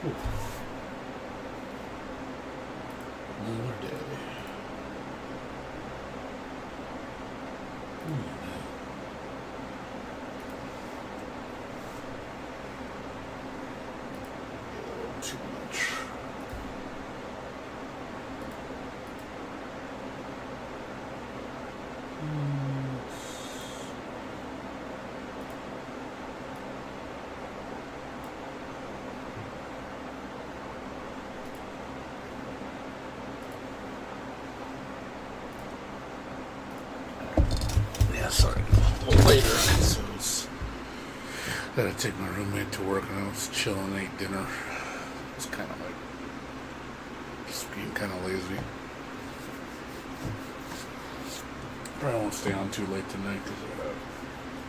Another day. Too much. Yeah, sorry. A little later. So gotta take my roommate to work, and I was chilling, ate dinner. It's kind of like just being kind of lazy. Probably won't stay on too late tonight because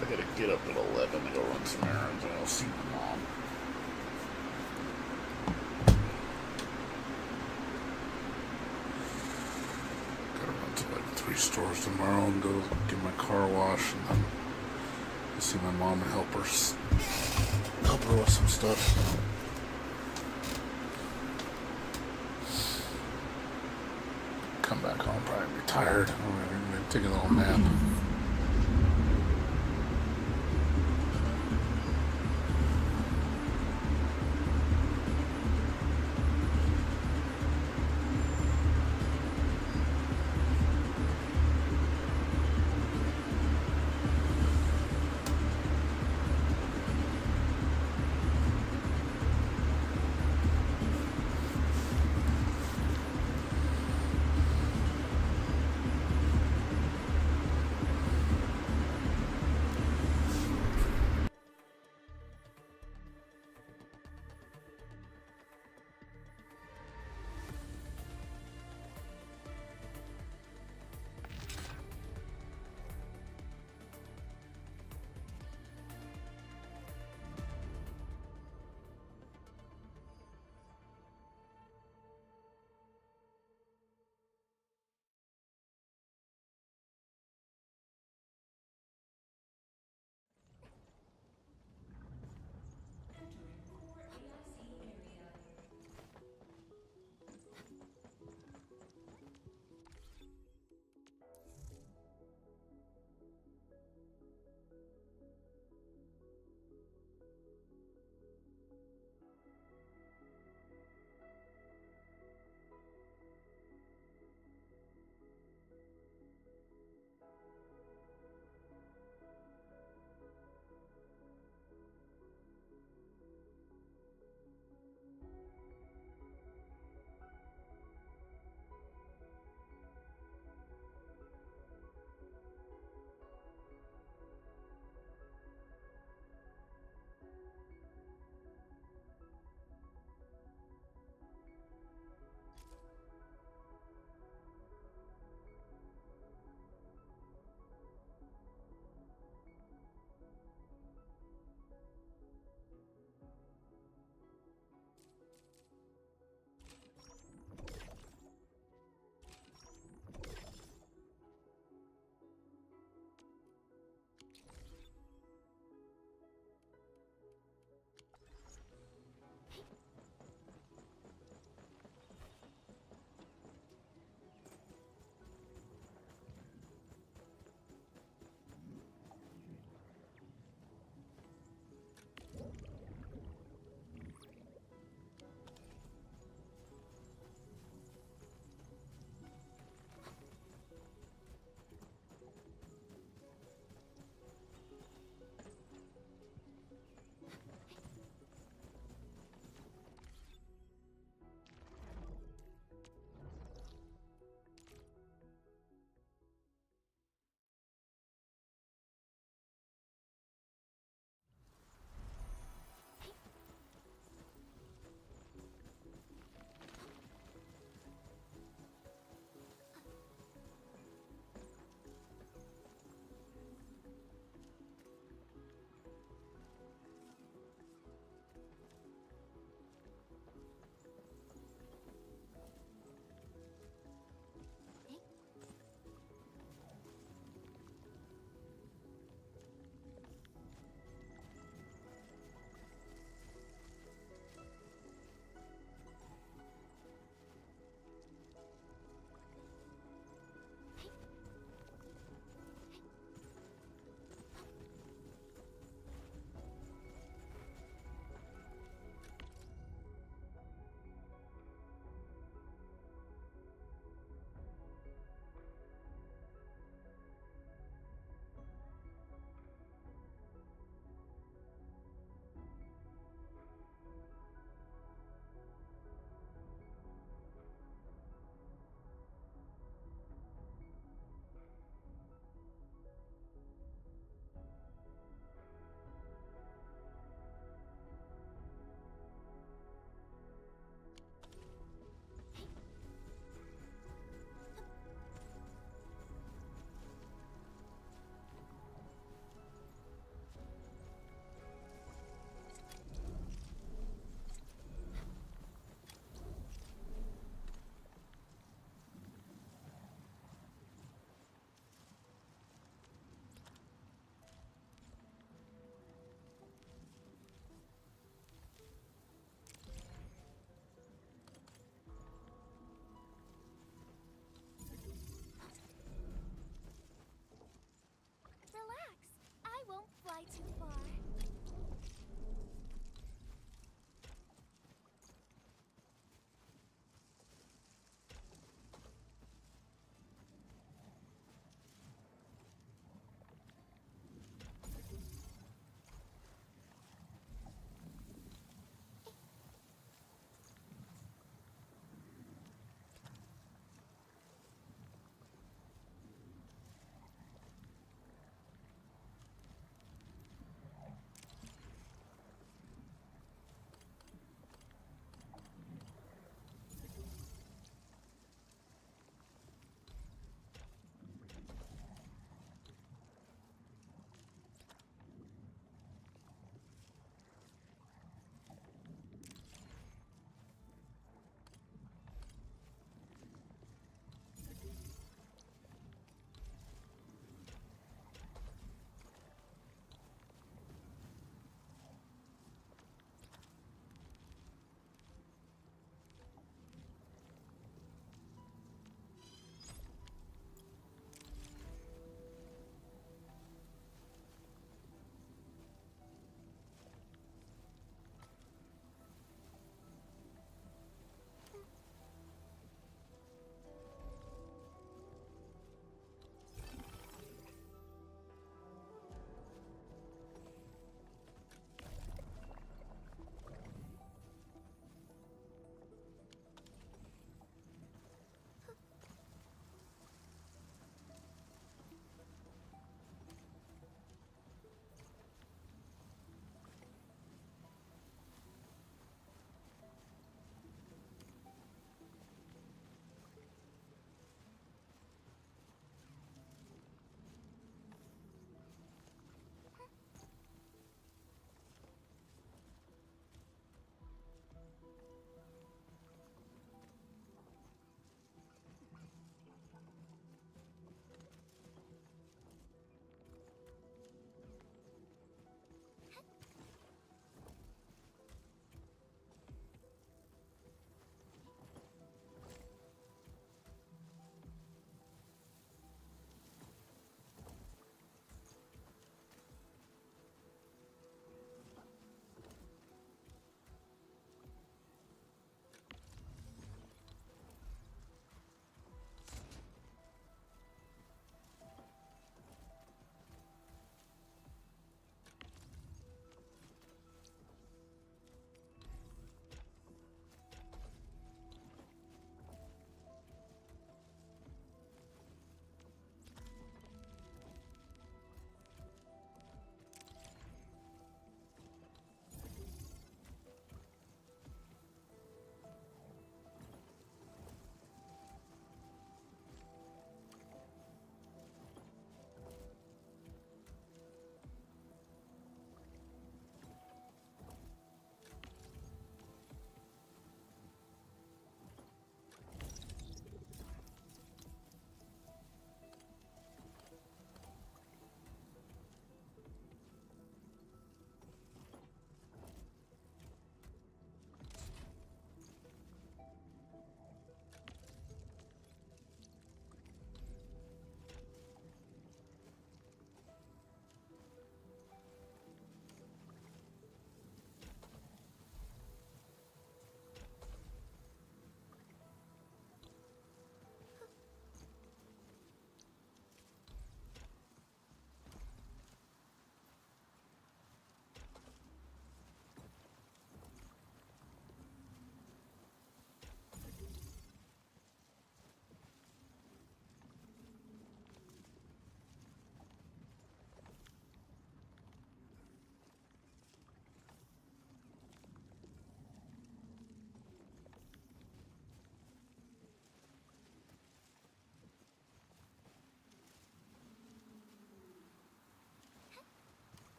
I gotta get up at 11 to go run some errands, and I'll see my mom. Gotta run to like 3 stores tomorrow and go get my car washed, and then see my mom and help her with some stuff. Come back home, probably be tired. I'm take a little nap.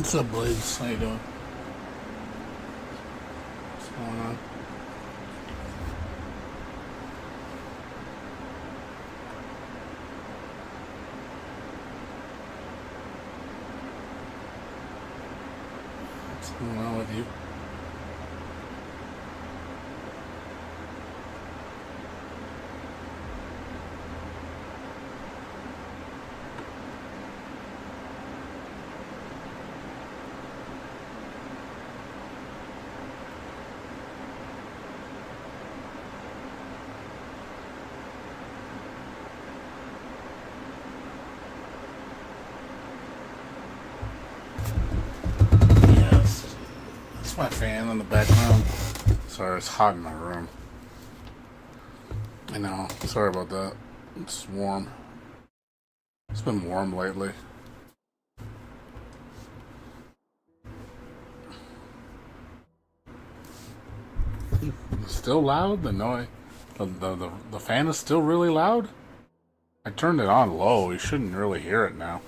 What's up, Blades? How you doing? What's going on? What's going on with you? Yes. That's my fan in the background. Sorry, it's hot in my room. I know. Sorry about that. It's warm. It's been warm lately. It's still loud? The noise. The fan is still really loud? I turned it on low. You shouldn't really hear it now.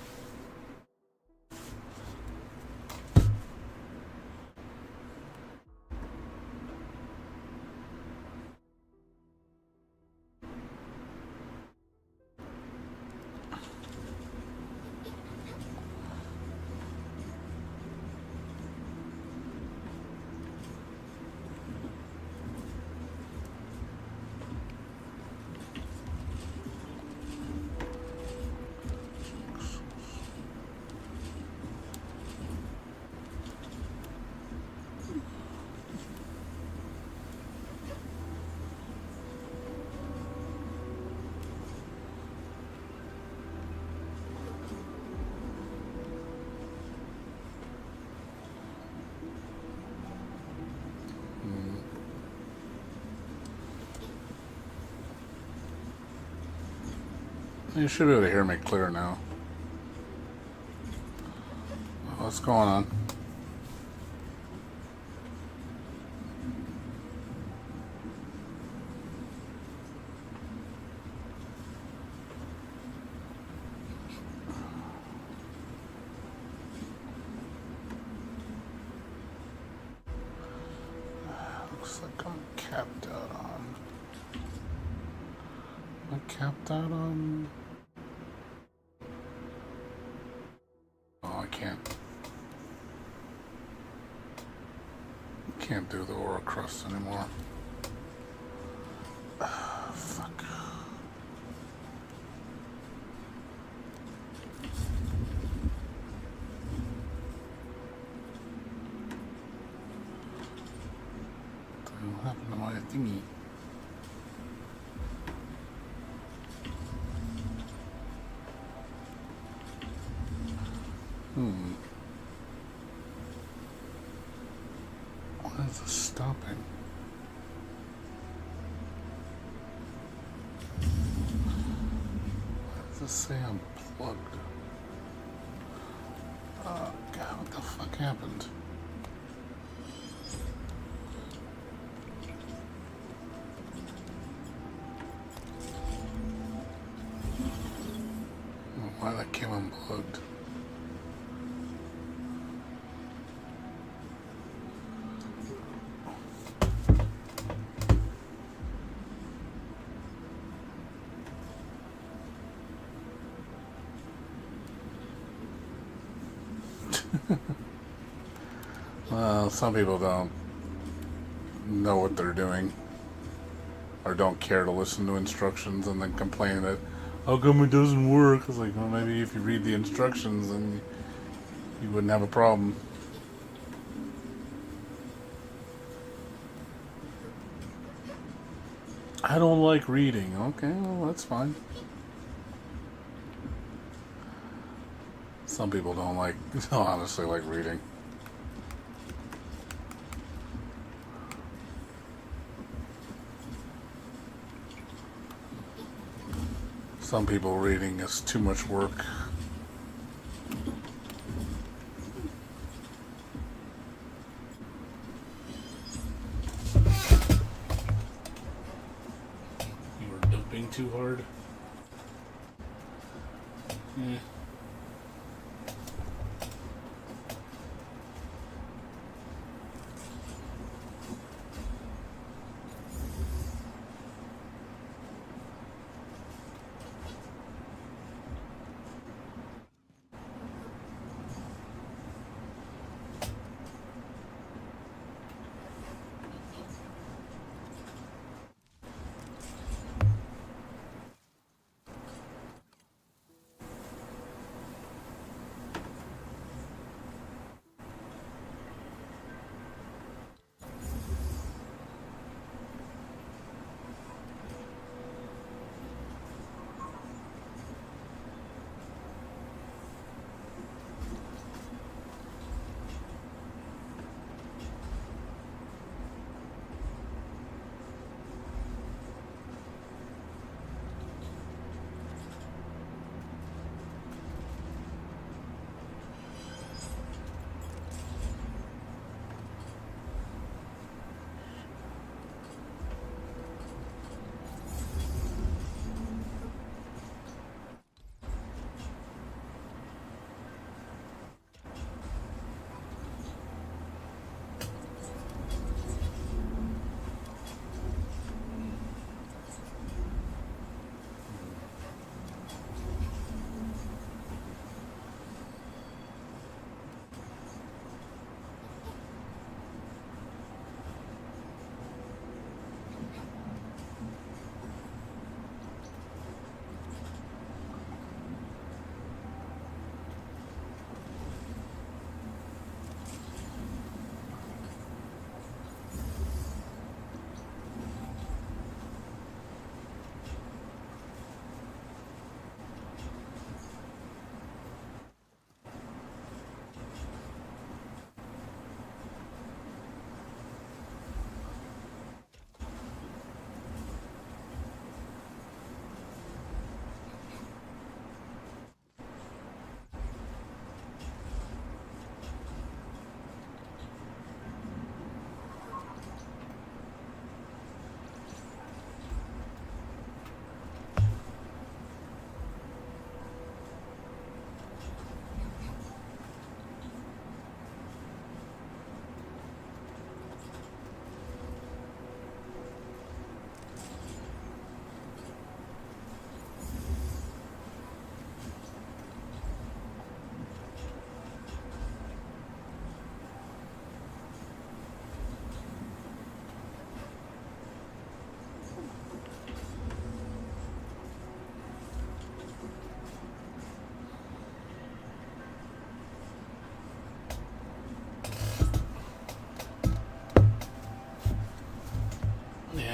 You should be able to hear me clear now. What's going on? Looks like I'm capped out on. Am I capped out on? Oh, I can't do the aura crust anymore. Fuck. What happened to my thingy? Why is this stopping? Why does this say I'm plugged? Oh God, what the fuck happened? Why that came unplugged? Well, some people don't know what they're doing or don't care to listen to instructions and then complain that how come it doesn't work? It's like, well, maybe if you read the instructions then you wouldn't have a problem. I don't like reading. Okay, well, that's fine. Some people don't honestly like reading. Some people reading is too much work. You were dumping too hard? Yeah.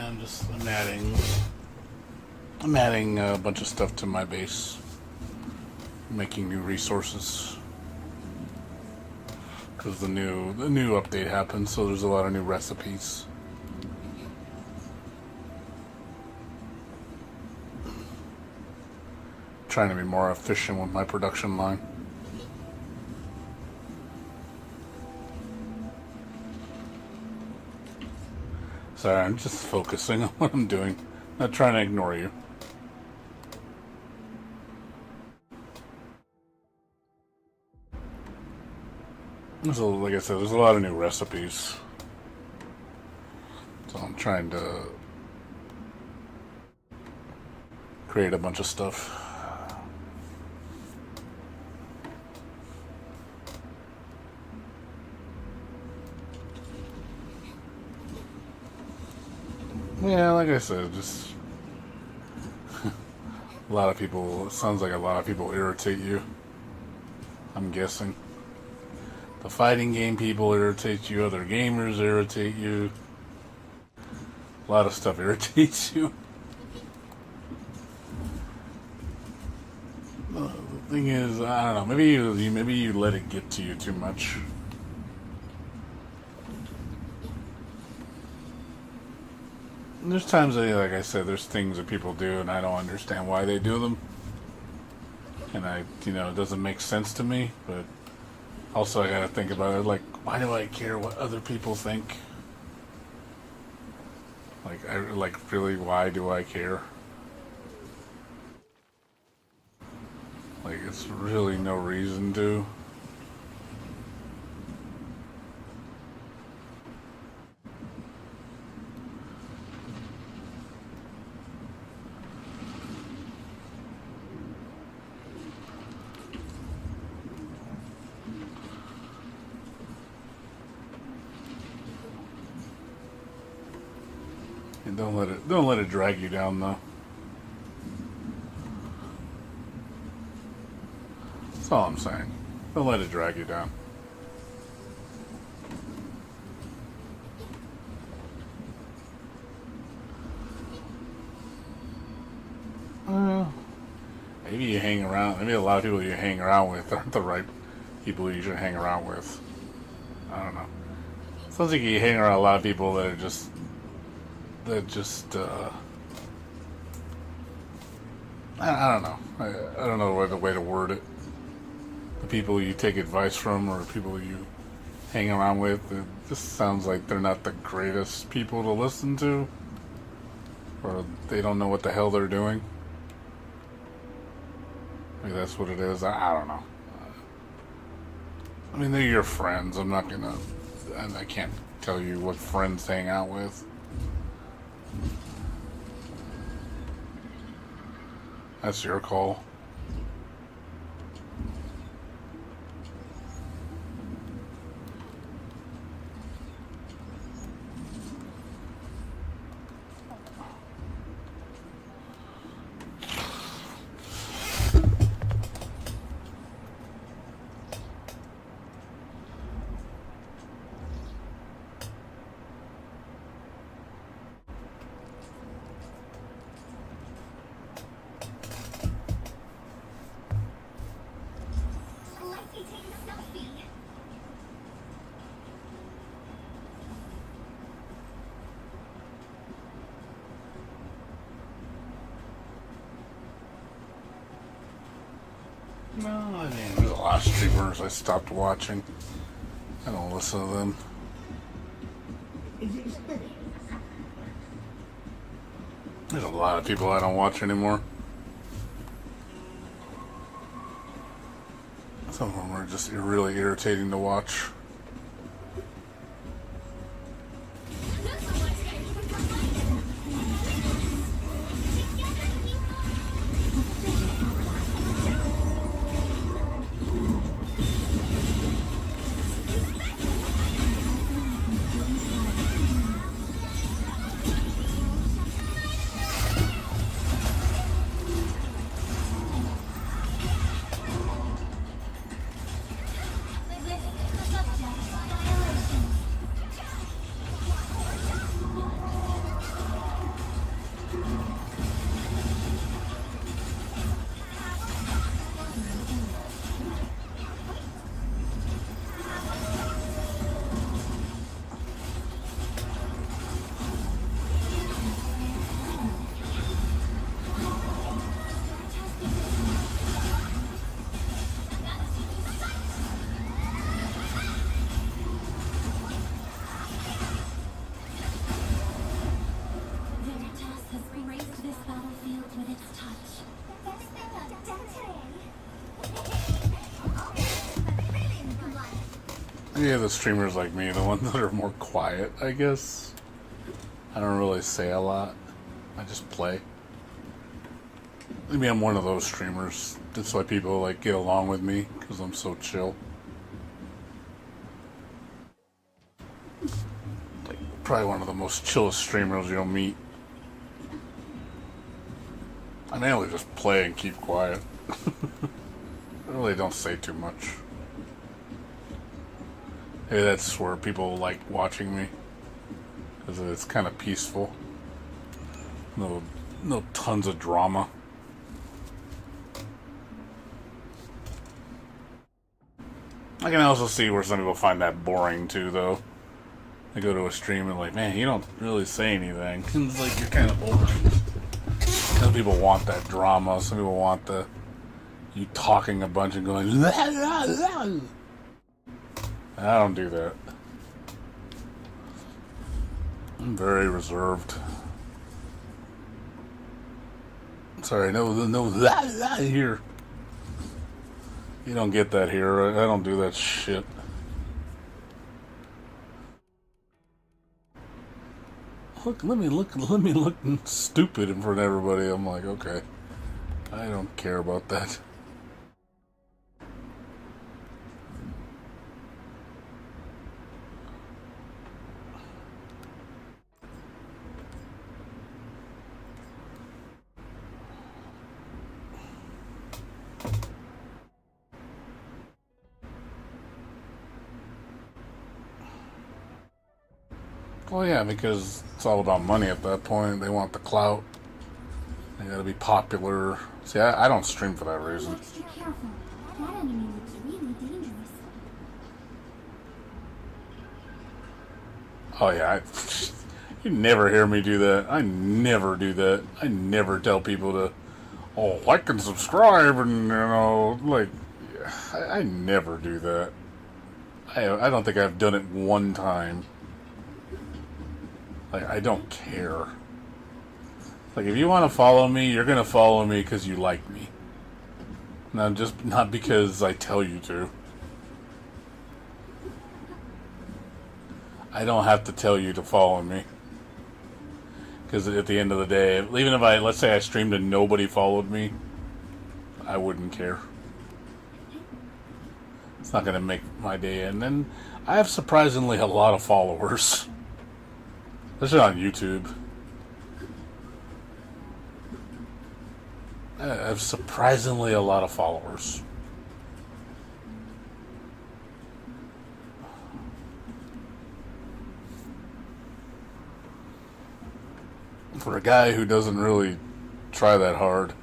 Yeah, I'm adding a bunch of stuff to my base, making new resources because the new update happened, so there's a lot of new recipes. Trying to be more efficient with my production line. Sorry, I'm just focusing on what I'm doing, not trying to ignore you. Like I said, there's a lot of new recipes, so I'm trying to create a bunch of stuff. Yeah, like I said, just a lot of people, it sounds like a lot of people irritate you, I'm guessing. The fighting game people irritate you, other gamers irritate you. A lot of stuff irritates you. The thing is, I don't know, maybe you let it get to you too much. And there's times that, like I said, there's things that people do and I don't understand why they do them. And it doesn't make sense to me, but also I gotta think about it, like, why do I care what other people think? Really, why do I care? Like, it's really no reason to. And don't let it drag you down, though. That's all I'm saying. Don't let it drag you down. Maybe you hang around. Maybe a lot of people you hang around with aren't the right people you should hang around with. I don't know. Sounds like you hang around a lot of people that are just I don't know. I don't know the way to word it. The people you take advice from or people you hang around with, it just sounds like they're not the greatest people to listen to, or they don't know what the hell they're doing. Maybe that's what it is. I don't know. I mean, they're your friends. I can't tell you what friends to hang out with. That's your call. No, I mean, there's a lot of streamers I stopped watching. I don't listen to them. There's a lot of people I don't watch anymore. Some of them are just really irritating to watch. Yeah, the streamers like me, the ones that are more quiet, I guess. I don't really say a lot. I just play. Maybe I'm one of those streamers. That's why people like get along with me, because I'm so chill. Like, probably one of the most chillest streamers you'll meet. I mainly just play and keep quiet. I really don't say too much. Hey, that's where people like watching me, because it's kind of peaceful. No tons of drama. I can also see where some people find that boring too, though. They go to a stream and like, man, you don't really say anything. It's like you're kind of boring. Some people want that drama. Some people want you talking a bunch and going. La, la, la. I don't do that. I'm very reserved. Sorry, no, la, la, here. You don't get that here. I don't do that shit. Let me look stupid in front of everybody. I'm like, okay, I don't care about that. Well, yeah, because it's all about money at that point. They want the clout. They gotta be popular. See, I don't stream for that reason. Extra careful. That enemy looks really dangerous. Oh yeah, you never hear me do that. I never do that. I never tell people to, like and subscribe, and like, I never do that. I don't think I've done it one time. Like, I don't care. Like, if you want to follow me, you're gonna follow me because you like me. Not because I tell you to. I don't have to tell you to follow me. Because at the end of the day, even if let's say I streamed and nobody followed me, I wouldn't care. It's not gonna make my day. And then I have surprisingly a lot of followers. Especially on YouTube. I have surprisingly a lot of followers. For a guy who doesn't really try that hard.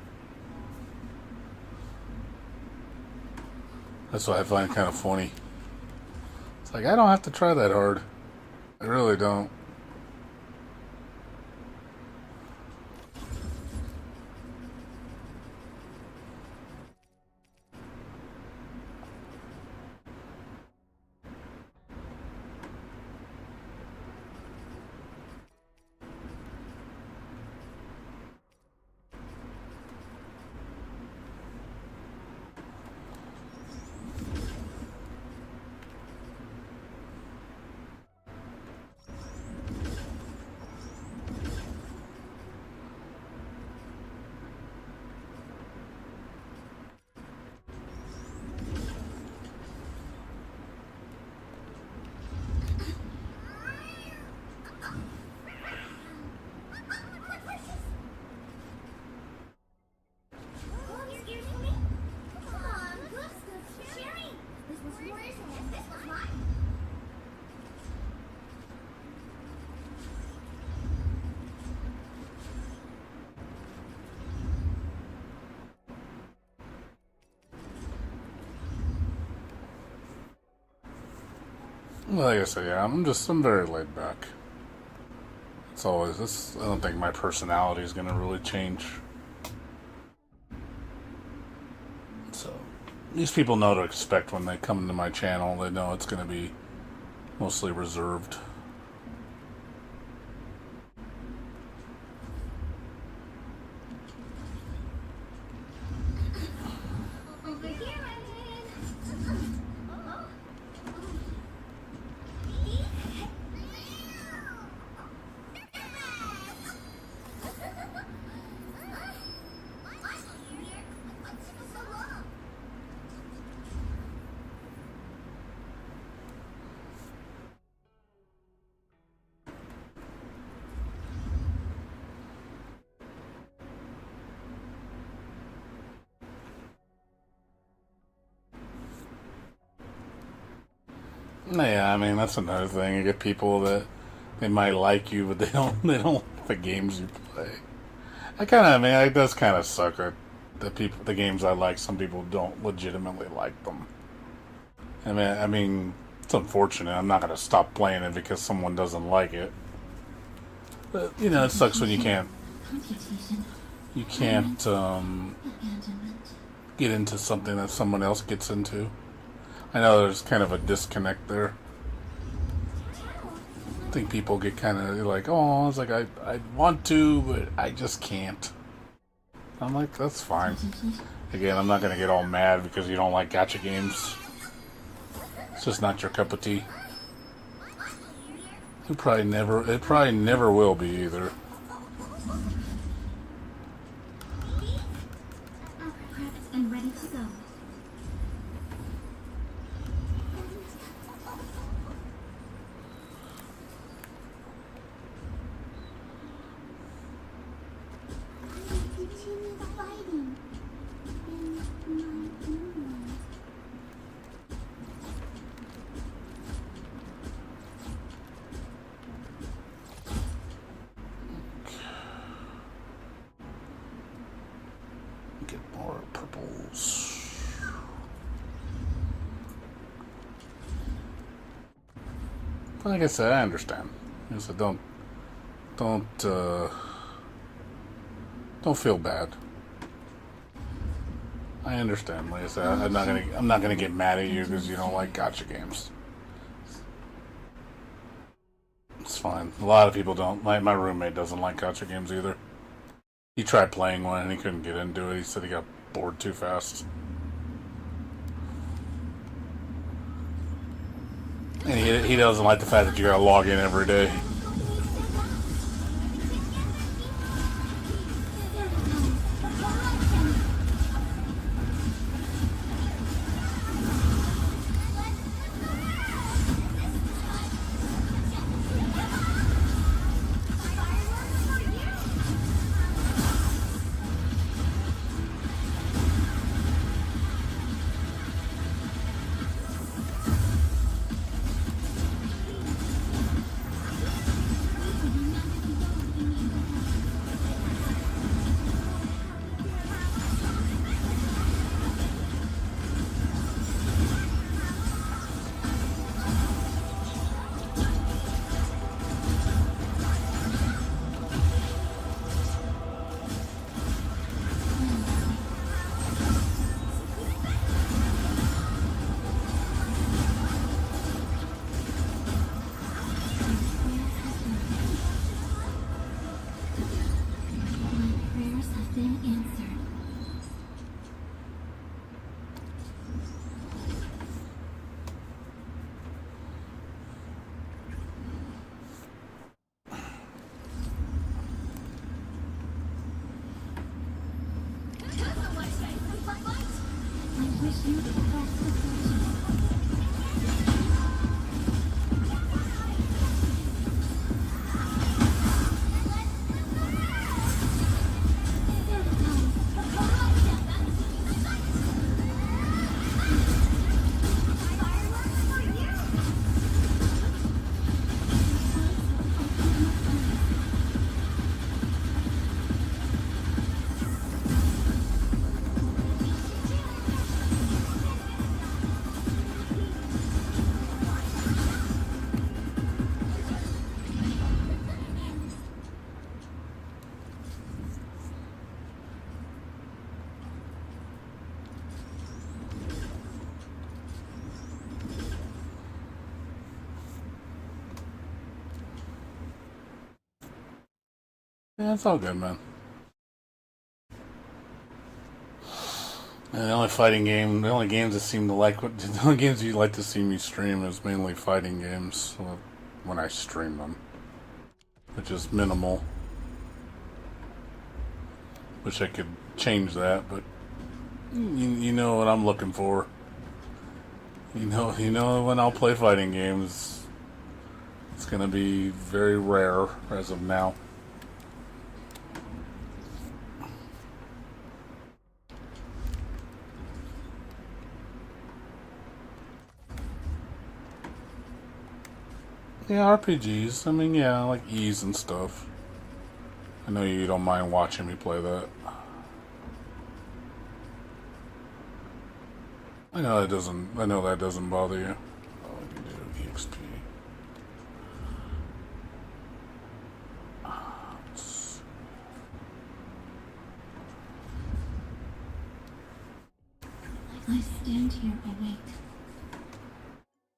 That's what I find kind of funny. It's like, I don't have to try that hard. I really don't. Like I said, yeah, I'm very laid back. It's always this. I don't think my personality is going to really change. So, these people know to expect when they come to my channel. They know it's going to be mostly reserved. Yeah, I mean that's another thing. You get people that they might like you, but they don't like the games you play. I mean, it does kind of suck that the games I like, some people don't legitimately like them. I mean, it's unfortunate. I'm not gonna stop playing it because someone doesn't like it. But you know, it sucks when Computation. you can't Abandonment. get into something that someone else gets into. I know there's kind of a disconnect there. I think people get kind of like, oh, it's like I want to, but I just can't. I'm like, that's fine. Again, I'm not gonna get all mad because you don't like gacha games. It's just not your cup of tea. It probably never will be either. Prepped and ready to go. Continue the fighting in my homeland. Get more purples. Like I said, I understand. So don't feel bad. I understand. Like I said, I'm not gonna get mad at you because you don't like gacha games. It's fine. A lot of people don't. Like my roommate doesn't like gacha games either. He tried playing one and he couldn't get into it. He said he got bored too fast. And he doesn't like the fact that you gotta log in every day. Prayers have been answered. I wish you the best of fortune. Yeah, it's all good, man. And the only games that seem to like the only games you like to see me stream is mainly fighting games when I stream them, which is minimal. Wish I could change that, but you know what I'm looking for. You know when I'll play fighting games, it's gonna be very rare as of now. Yeah, RPGs. I mean, yeah, like Ease and stuff. I know you don't mind watching me play that. I know that doesn't. I know that doesn't bother you. Oh, we can do EXP. I stand here awake.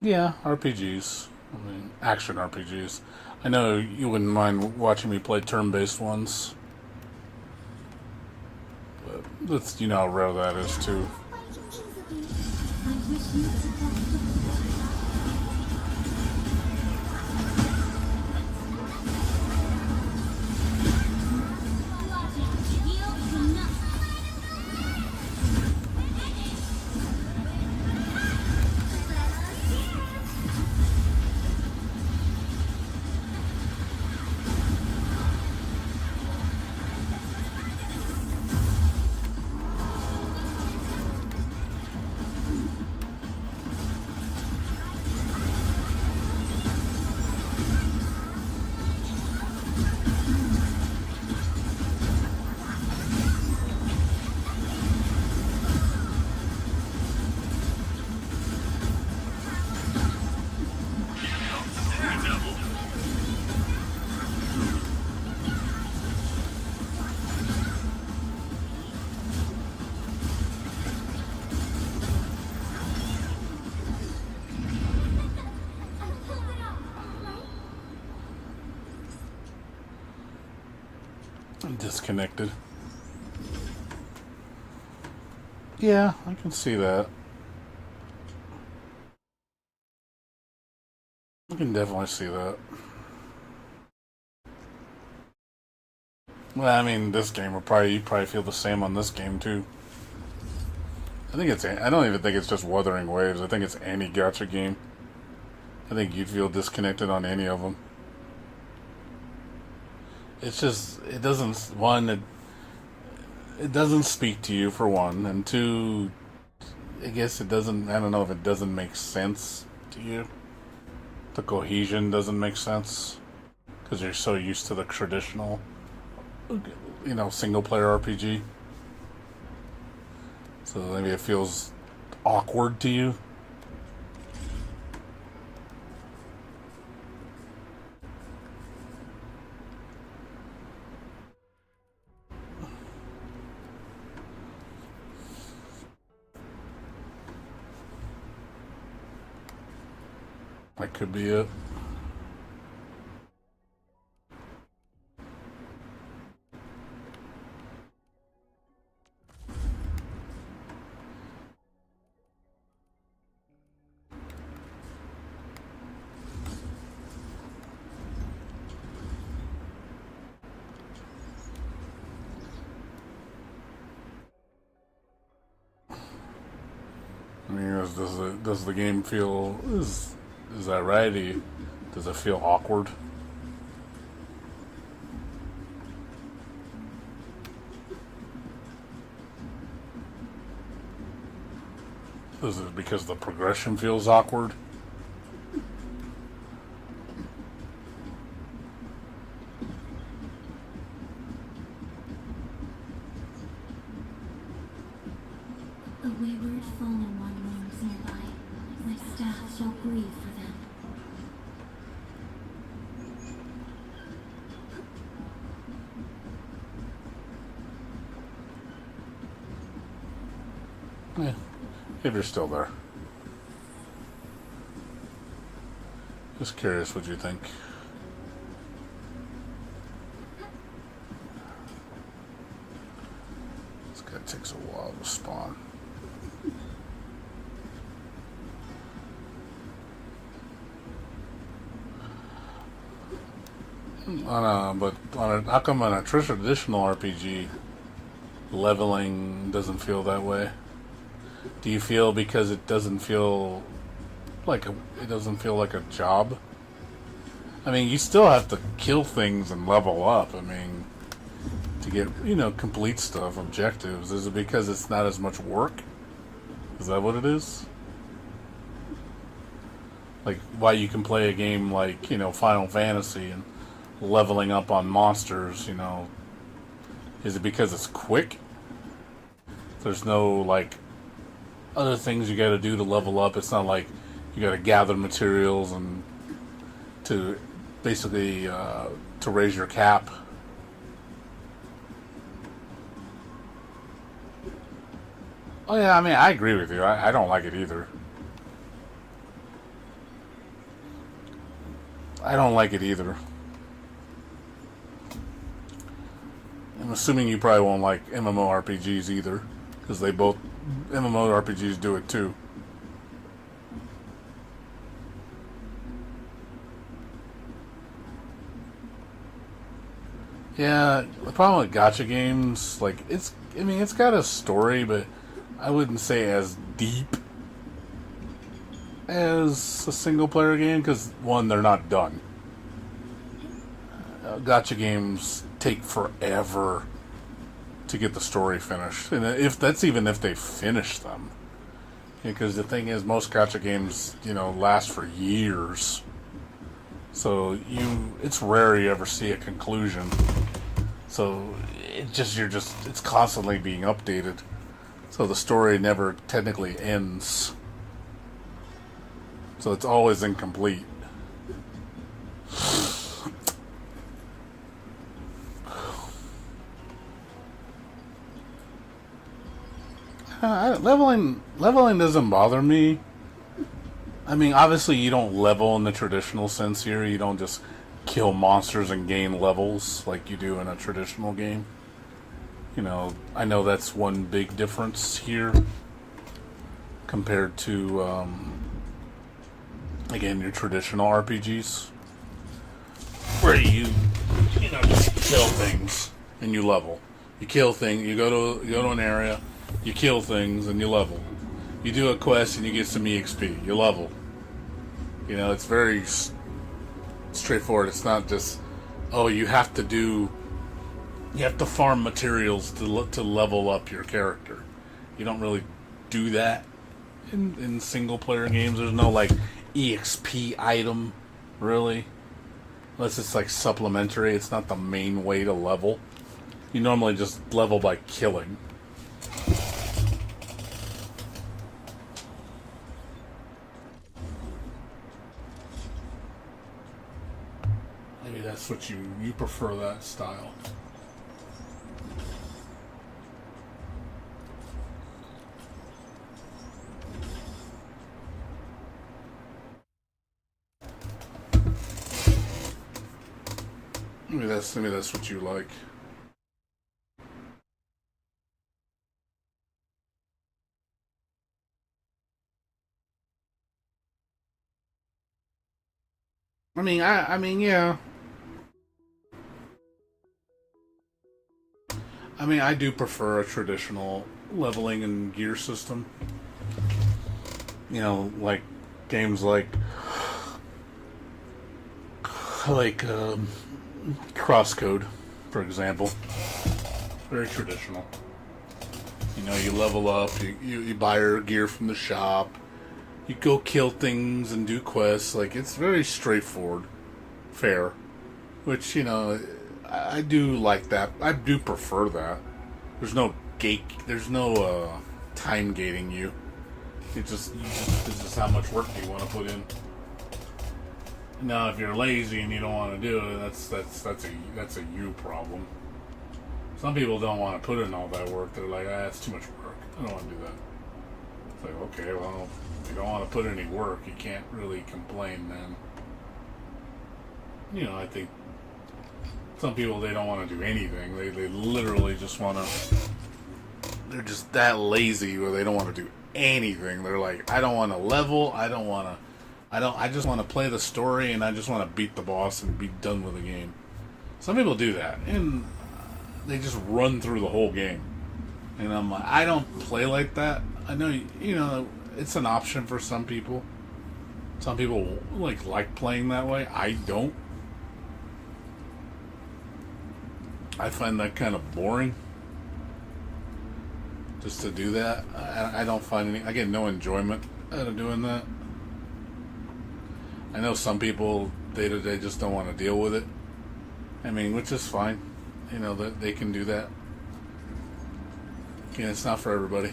Yeah, RPGs. I mean, action RPGs. I know you wouldn't mind watching me play turn-based ones, but that's how rare that is too. I wish you the best of I'm disconnected. Yeah, I can see that. I can definitely see that. Well, I mean, this game you probably feel the same on this game too. I don't even think it's just Wuthering Waves. I think it's any gacha game. I think you'd feel disconnected on any of them. It's just, it doesn't, it doesn't speak to you for one, and two, I guess it doesn't, I don't know if it doesn't make sense to you. The cohesion doesn't make sense, because you're so used to the traditional, single player RPG. So maybe it feels awkward to you. That could be it. I mean, does the game feel is that right? Does it feel awkward? Is it because the progression feels awkward? a wayward fallen one roams nearby. My staff shall grieve for them. Yeah, if you're still there. Just curious what you think. This guy takes a while to spawn. How come on a traditional RPG, leveling doesn't feel that way? Do you feel because it doesn't feel like a job? I mean, you still have to kill things and level up. I mean, to get complete stuff, objectives. Is it because it's not as much work? Is that what it is? Like why you can play a game like, Final Fantasy and leveling up on monsters, is it because it's quick? There's no like other things you got to do to level up. It's not like you got to gather materials and to basically to raise your cap. Oh yeah, I mean I agree with you. I don't like it either. I don't like it either. I'm assuming you probably won't like MMORPGs either, because they both MMORPGs do it too. Yeah, the problem with gacha games, like it's got a story, but I wouldn't say as deep as a single player game because one, they're not done. Gacha games take forever to get the story finished, and if that's even if they finish them, because the thing is, most gacha games, last for years. So it's rare you ever see a conclusion. So it's constantly being updated. So the story never technically ends. So it's always incomplete. Leveling doesn't bother me. I mean, obviously you don't level in the traditional sense here. You don't just kill monsters and gain levels like you do in a traditional game. I know that's one big difference here compared to, again, your traditional RPGs, where you just kill things and you level. You kill things. You go to an area, you kill things and you level. You do a quest and you get some EXP. You level. It's very straightforward. It's not just, oh, you have to farm materials to level up your character. You don't really do that in single player games. There's no like EXP item, really, unless it's like supplementary. It's not the main way to level. You normally just level by killing. Maybe that's what you prefer, that style. Maybe that's what you like. Yeah. I do prefer a traditional leveling and gear system. Like games like Crosscode, for example. Very traditional. You level up, you buy your gear from the shop, you go kill things and do quests. Like, it's very straightforward, fair. Which, I do like that. I do prefer that. There's no time gating you. This is how much work you want to put in. Now, if you're lazy and you don't want to do it, that's a you problem. Some people don't want to put in all that work. They're like, that's too much work. I don't want to do that. It's like, okay, well, if you don't want to put any work, you can't really complain then. I think some people, they don't want to do anything. They literally just want to... They're just that lazy where they don't want to do anything. They're like, I don't want to level. I just want to play the story, and I just want to beat the boss and be done with the game. Some people do that, and they just run through the whole game. And I'm like, I don't play like that. I know, it's an option for some people. Some people like playing that way. I don't. I find that kind of boring. Just to do that. I don't find I get no enjoyment out of doing that. I know some people they just don't want to deal with it. I mean, which is fine. You know that they can do that. Again, it's not for everybody.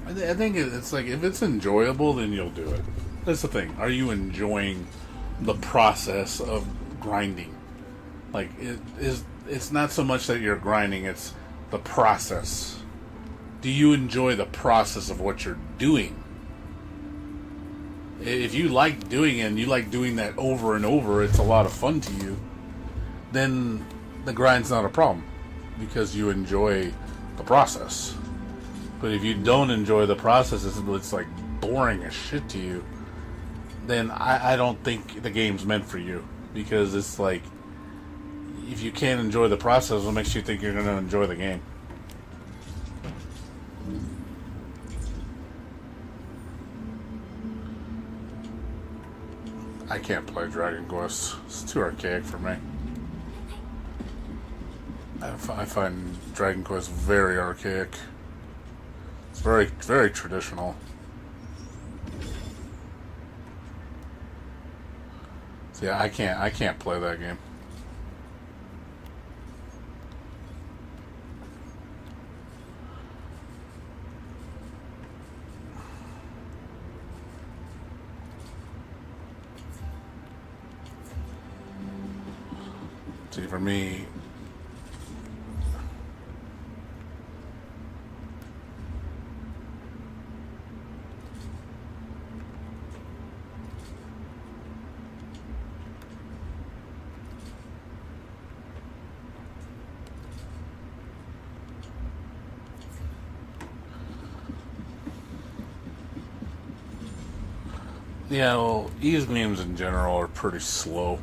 I think it's like if it's enjoyable, then you'll do it. That's the thing. Are you enjoying the process of grinding? Like it's not so much that you're grinding; it's the process. Do you enjoy the process of what you're doing? If you like doing it and you like doing that over and over, it's a lot of fun to you, then the grind's not a problem because you enjoy the process. But if you don't enjoy the process, it's like boring as shit to you, then I don't think the game's meant for you. Because it's like, if you can't enjoy the process, what makes you think you're going to enjoy the game? I can't play Dragon Quest. It's too archaic for me. I find Dragon Quest very archaic. It's very, very traditional. So yeah, I can't play that game. See, for me, yeah, well, E's games in general are pretty slow.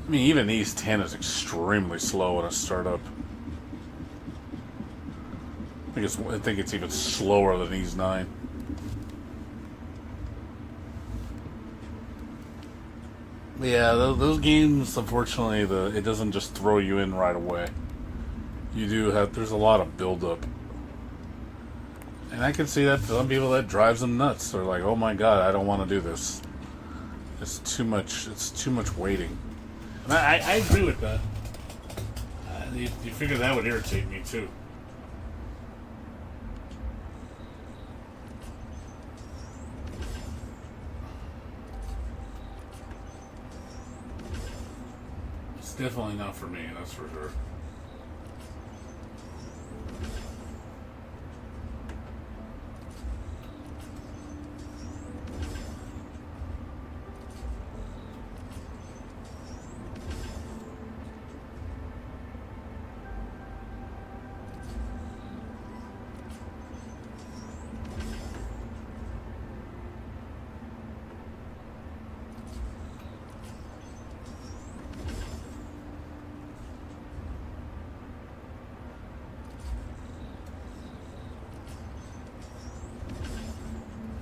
I mean, even E's 10 is extremely slow in a startup. I think it's even slower than E's 9. Yeah, those games, unfortunately, it doesn't just throw you in right away. There's a lot of build-up. And I can see that some people, that drives them nuts. They're like, oh my god, I don't want to do this. It's too much waiting. And I agree with that. You figure that would irritate me too. It's definitely not for me, that's for sure.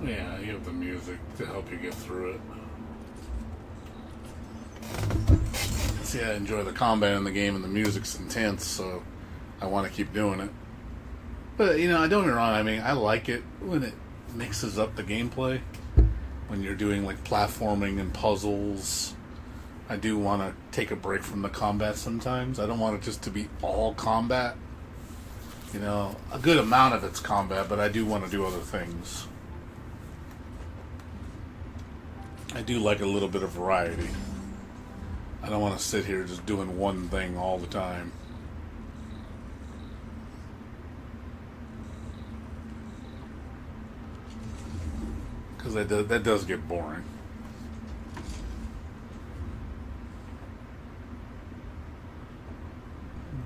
Yeah, you have the music to help you get through it. See, I enjoy the combat in the game and the music's intense, so I want to keep doing it. But, don't get me wrong, I mean, I like it when it mixes up the gameplay. When you're doing, like, platforming and puzzles. I do want to take a break from the combat sometimes. I don't want it just to be all combat. A good amount of it's combat, but I do want to do other things. I do like a little bit of variety. I don't want to sit here just doing one thing all the time. Because that does get boring.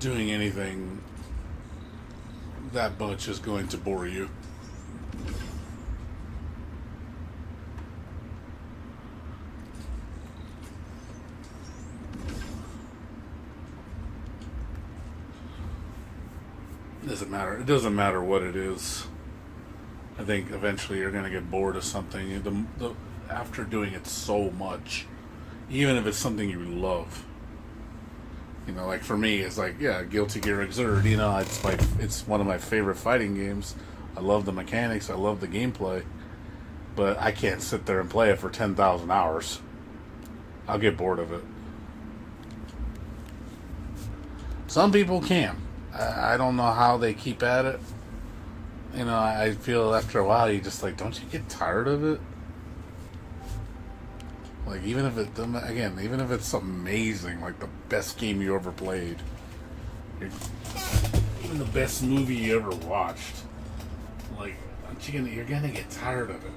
Doing anything that much is going to bore you. It doesn't matter what it is. I think eventually you're going to get bored of something. After doing it so much, even if it's something you love, You know, like for me, it's like, yeah, Guilty Gear Xrd. You know, it's one of my favorite fighting games. I love the mechanics. I love the gameplay. But I can't sit there and play it for 10,000 hours. I'll get bored of it. Some people can. I don't know how they keep at it. You know, I feel after a while you just like, don't you get tired of it? Like, even if even if it's amazing, like the best game you ever played, even the best movie you ever watched, like, you're gonna get tired of it.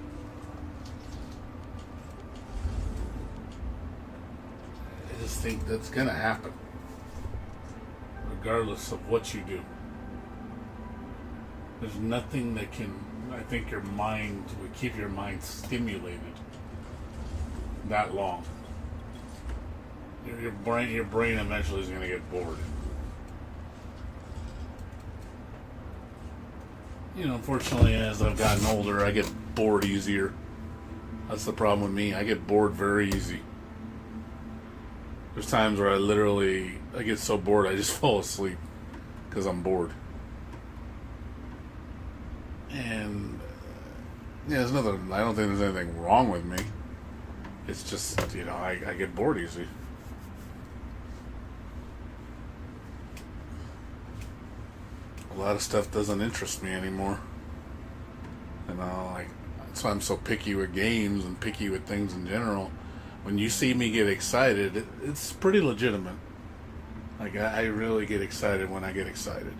I just think that's gonna happen, regardless of what you do. There's nothing that can, I think, would keep your mind stimulated that long. Your brain eventually is going to get bored. You know, unfortunately, as I've gotten older, I get bored easier. That's the problem with me. I get bored very easy. There's times where I get so bored I just fall asleep because I'm bored. And yeah, I don't think there's anything wrong with me. It's just, you know, I get bored easy. A lot of stuff doesn't interest me anymore. You know, like, that's why I'm so picky with games and picky with things in general. When you see me get excited, it's pretty legitimate. Like, I really get excited when I get excited.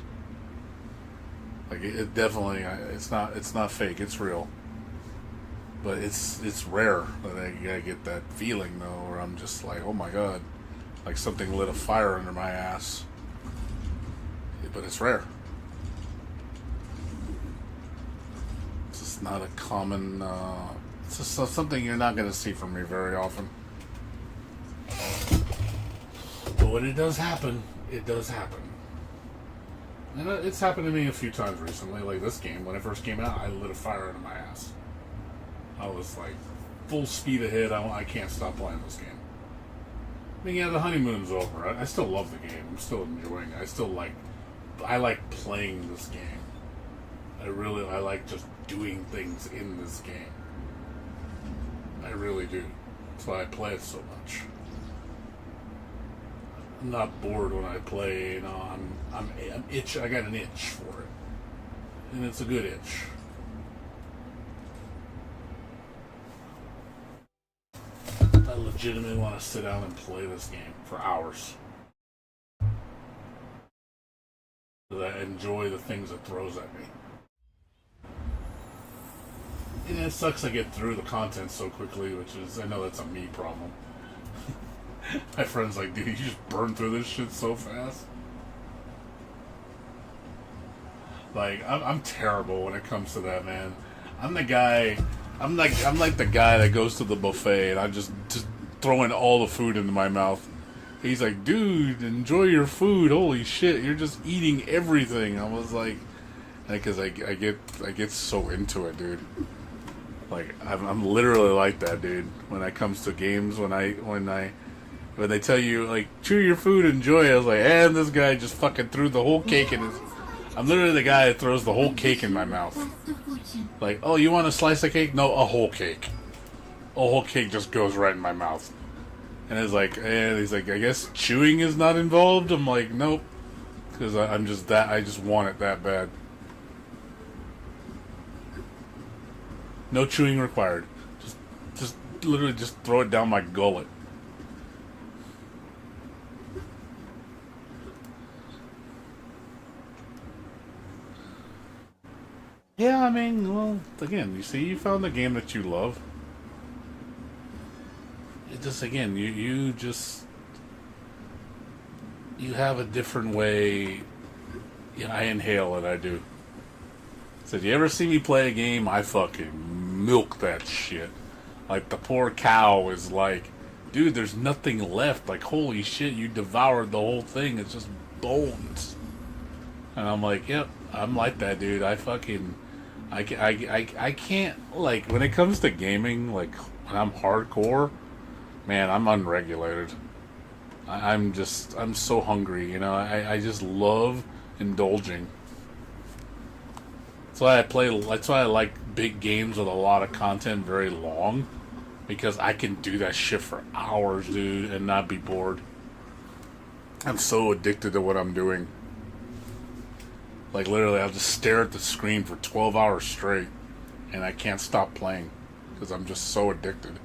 Like, it definitely, it's not fake, it's real. But it's rare that I get that feeling, though, where I'm just like, oh my god, like something lit a fire under my ass. But it's rare. It's just not a common, it's just something you're not going to see from me very often. But when it does happen, it does happen. And it's happened to me a few times recently, like this game. When it first came out, I lit a fire under my ass. I was like, full speed ahead. I can't stop playing this game. I mean, yeah, the honeymoon's over. I still love the game. I'm still enjoying it. I like playing this game. I like just doing things in this game. I really do. That's why I play it so much. I'm not bored when I play. You know, I'm itch. I got an itch for it, and it's a good itch. I legitimately want to sit down and play this game for hours. Because I enjoy the things it throws at me. And it sucks I get through the content so quickly, I know that's a me problem. My friend's like, dude, you just burn through this shit so fast. Like, I'm terrible when it comes to that, man. I'm like the guy that goes to the buffet and I'm just throwing all the food into my mouth. He's like, dude, enjoy your food. Holy shit, you're just eating everything. I was like, because I get so into it, dude. Like, I'm literally like that, dude. When it comes to games, when they tell you, like, chew your food, enjoy it, I was like, and this guy just fucking threw the whole cake in his... I'm literally the guy that throws the whole cake in my mouth. Like, oh, you want a slice of cake? No, a whole cake. A whole cake just goes right in my mouth. And he's like, I guess chewing is not involved? I'm like, nope. Because I just want it that bad. No chewing required. Just literally just throw it down my gullet. Yeah, I mean, well, again, you see, you found the game that you love. It just, again, you have a different way. Yeah, I inhale it, I do. Said, you ever see me play a game? I fucking milk that shit. Like, the poor cow is like, dude, there's nothing left. Like, holy shit, you devoured the whole thing. It's just bones. And I'm like, yep, I'm like that, dude. I can't, like, when it comes to gaming, like, when I'm hardcore, man, I'm unregulated. I'm so hungry, you know. I just love indulging. That's why I like big games with a lot of content very long. Because I can do that shit for hours, dude, and not be bored. I'm so addicted to what I'm doing. Like, literally, I'll just stare at the screen for 12 hours straight, and I can't stop playing. Because I'm just so addicted.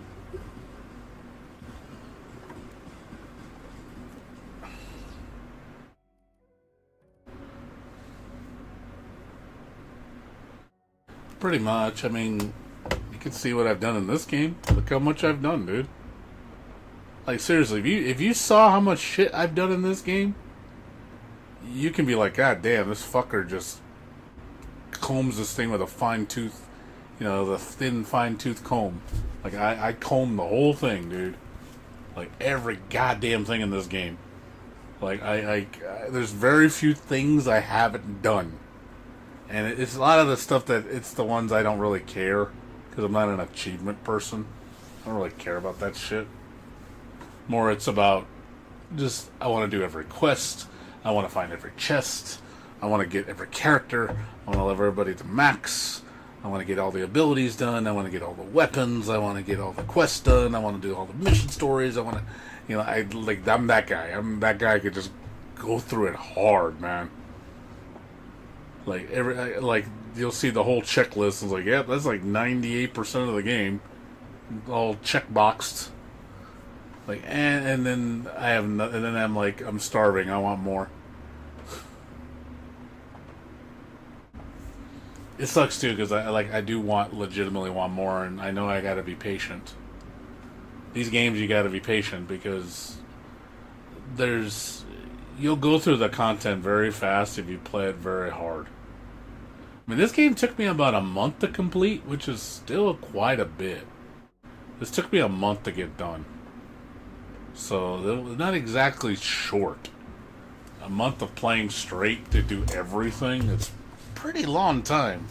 Pretty much. I mean, you can see what I've done in this game. Look how much I've done, dude. Like, seriously, if you saw how much shit I've done in this game, you can be like, God damn, this fucker just combs this thing with a fine tooth, you know, the thin fine tooth comb. Like, I comb the whole thing, dude. Like, every goddamn thing in this game. Like, there's very few things I haven't done. And it's a lot of the stuff that it's the ones I don't really care. Because I'm not an achievement person. I don't really care about that shit. More it's about just, I want to do every quest. I want to find every chest. I want to get every character. I want to level everybody to max. I want to get all the abilities done. I want to get all the weapons. I want to get all the quests done. I want to do all the mission stories. I want to, you know, I'm that guy. I'm that guy who could just go through it hard, man. Like you'll see the whole checklist. It's like, yeah, that's like 98% of the game, all checkboxed. Like, and then and then I'm like, I'm starving. I want more. It sucks too because I do legitimately want more, and I know I got to be patient. These games you got to be patient because you'll go through the content very fast if you play it very hard. I mean, this game took me about a month to complete, which is still quite a bit. This took me a month to get done. So, not exactly short. A month of playing straight to do everything, it's a pretty long time.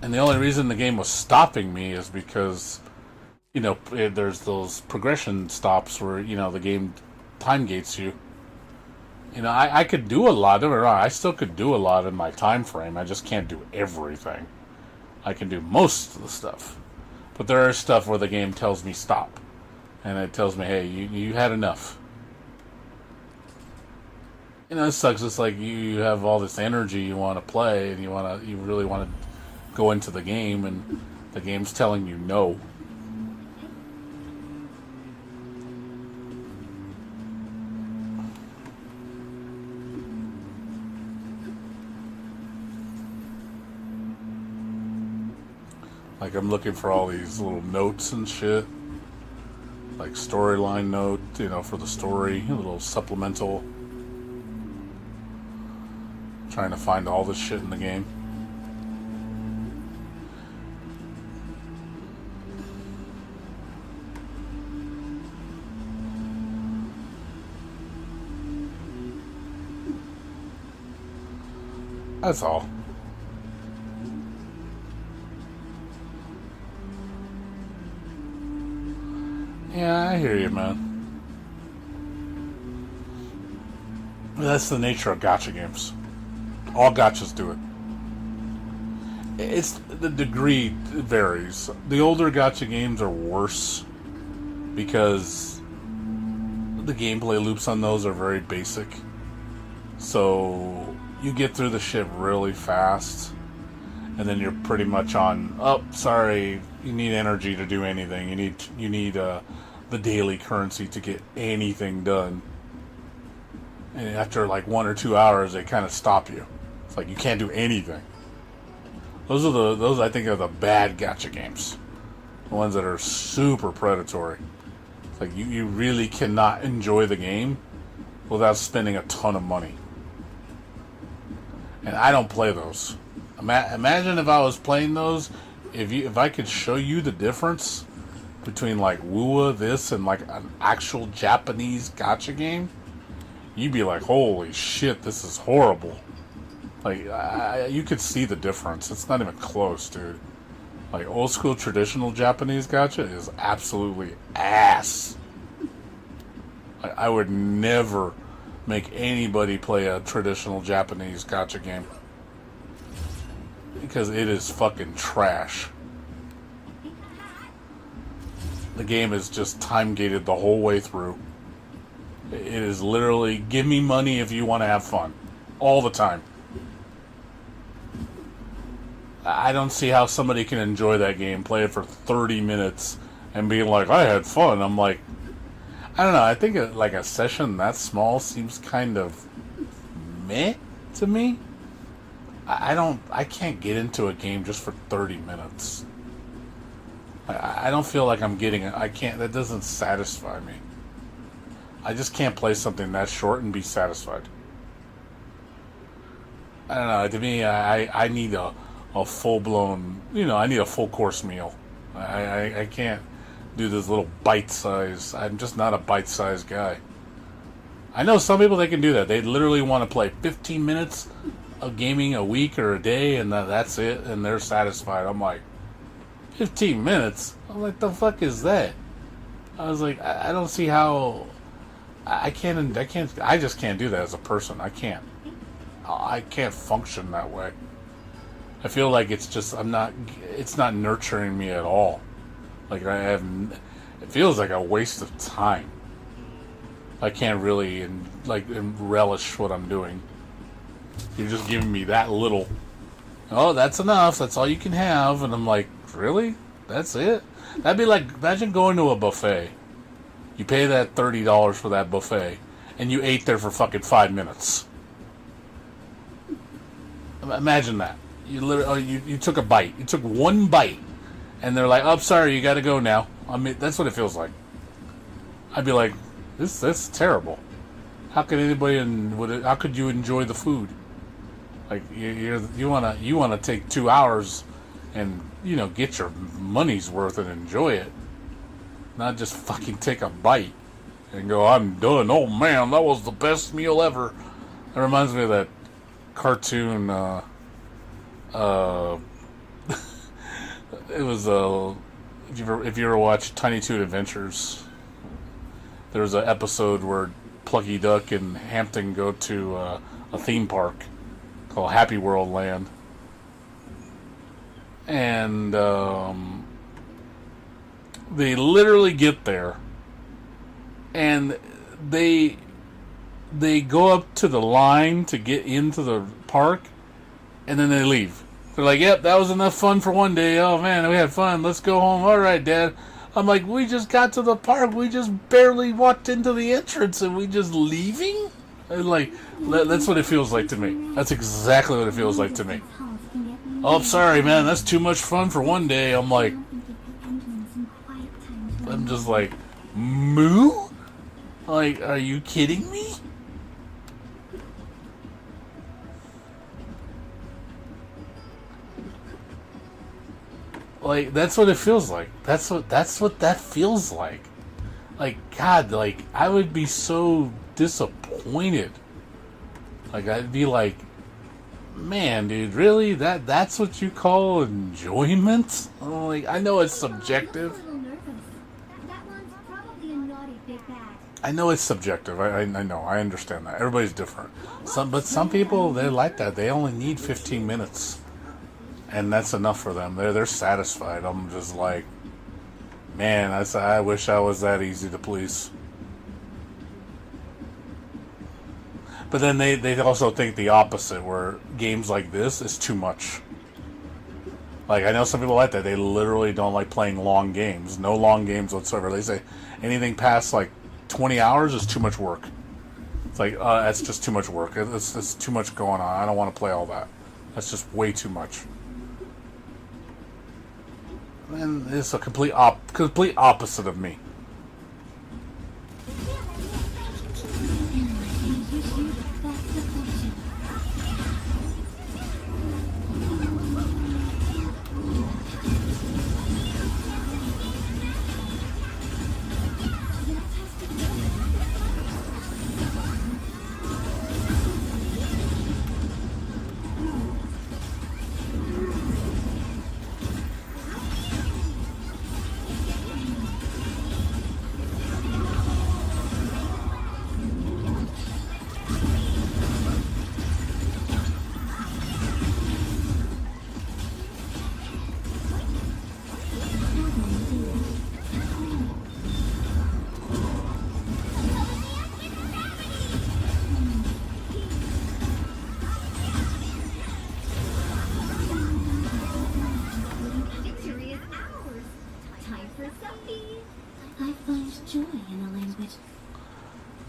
And the only reason the game was stopping me is because, you know, there's those progression stops where, you know, the game time gates you. You know, I could do a lot of it. I still could do a lot in my time frame. I just can't do everything. I can do most of the stuff. But there is stuff where the game tells me stop. And it tells me, hey, you had enough. You know, it sucks. It's like you have all this energy you want to play, and you really want to go into the game, and the game's telling you no. Like, I'm looking for all these little notes and shit. Like, storyline note, you know, for the story. A little supplemental. Trying to find all this shit in the game. That's all. Yeah, I hear you, man. That's the nature of gacha games. All gachas do it. It's the degree varies. The older gacha games are worse because the gameplay loops on those are very basic. So you get through the shit really fast, and then you're pretty much on. Oh, sorry, you need energy to do anything. You need the daily currency to get anything done. And after like 1 or 2 hours, they kind of stop you. It's like you can't do anything. Those I think are the bad gacha games, the ones that are super predatory. It's like you really cannot enjoy the game without spending a ton of money. And I don't play those. Imagine if I was playing those. If I could show you the difference between like Wua this and like an actual Japanese gacha game, you'd be like, holy shit, this is horrible. Like, you could see the difference. It's not even close, dude. Like old school traditional Japanese gacha is absolutely ass. I would never make anybody play a traditional Japanese gacha game because it is fucking trash. The game is just time gated the whole way through. It is literally give me money if you want to have fun all the time. I don't see how somebody can enjoy that game, play it for 30 minutes, and be like, I had fun. I'm like, I don't know. I think like a session that small seems kind of meh to me. I can't get into a game just for 30 minutes. I don't feel like I'm getting it. I can't. That doesn't satisfy me. I just can't play something that short and be satisfied. I don't know. To me, I need a full-blown, I need a full-course meal. I can't do this little bite-size. I'm just not a bite-size guy. I know some people, they can do that. They literally want to play 15 minutes of gaming a week or a day, and that's it, and they're satisfied. I'm like, 15 minutes? I'm like, the fuck is that? I was like, I don't see how... I just can't do that as a person. I can't function that way. I feel like it's not nurturing me at all. Like it feels like a waste of time. I can't really relish what I'm doing. You're just giving me that little, oh, that's enough, that's all you can have, and I'm like, really? That's it? That'd be like, imagine going to a buffet. You pay that $30 for that buffet, and you ate there for fucking 5 minutes. Imagine that. You literally, you took a bite. You took one bite, and they're like, "Oh, sorry, you got to go now." I mean, that's what it feels like. I'd be like, "That's terrible. How could anybody how could you enjoy the food? Like you wanna take 2 hours and get your money's worth and enjoy it, not just fucking take a bite and go, I'm done. Oh man, that was the best meal ever." That reminds me of that cartoon. It was if you ever watched Tiny Toon Adventures, there was an episode where Plucky Duck and Hampton go to a theme park called Happy World Land, and they literally get there, and they go up to the line to get into the park, and then they leave. They're like, yep, that was enough fun for one day. Oh, man, we had fun. Let's go home. All right, Dad. I'm like, we just got to the park. We just barely walked into the entrance, and we just leaving? And like, that's what it feels like to me. That's exactly what it feels like to me. Oh, I'm sorry, man. That's too much fun for one day. I'm like, I'm just like, moo? Like, are you kidding me? Like, that's what it feels like. That's what that feels like. Like, God, like, I would be so disappointed. Like, I'd be like, man, dude, really? That's what you call enjoyment? Like, I know it's subjective. I know it's subjective. I know. I understand that. Everybody's different. But some people, they're like that. They only need 15 minutes. And that's enough for them. They're satisfied. I'm just like, man, I wish I was that easy to please. But then they also think the opposite, where games like this is too much. Like, I know some people like that. They literally don't like playing long games. No long games whatsoever. They say anything past like 20 hours is too much work. It's like, that's just too much work. It's too much going on. I don't want to play all that. That's just way too much. And it's a complete opposite of me.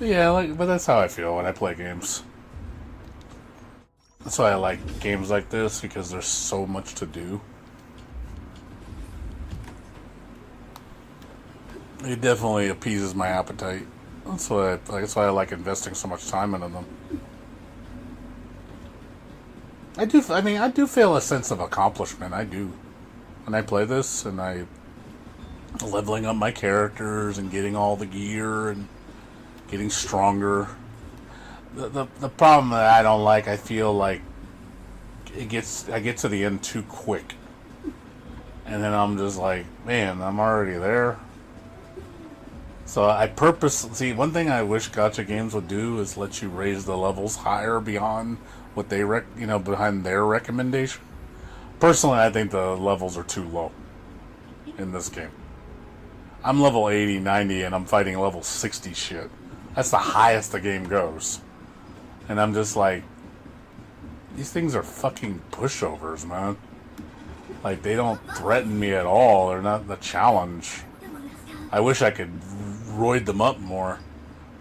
Yeah, like, but that's how I feel when I play games. That's why I like games like this, because there's so much to do. It definitely appeases my appetite. That's why I like investing so much time into them. I do feel a sense of accomplishment. I do. When I play this and I leveling up my characters and getting all the gear and getting stronger. The problem that I don't like, I feel like I get to the end too quick. And then I'm just like, man, I'm already there. So see, one thing I wish gacha games would do is let you raise the levels higher beyond what they behind their recommendation. Personally, I think the levels are too low in this game. I'm level 80, 90, and I'm fighting level 60 shit. That's the highest the game goes. And I'm just like, these things are fucking pushovers, man. Like, they don't threaten me at all. They're not the challenge. I wish I could roid them up more.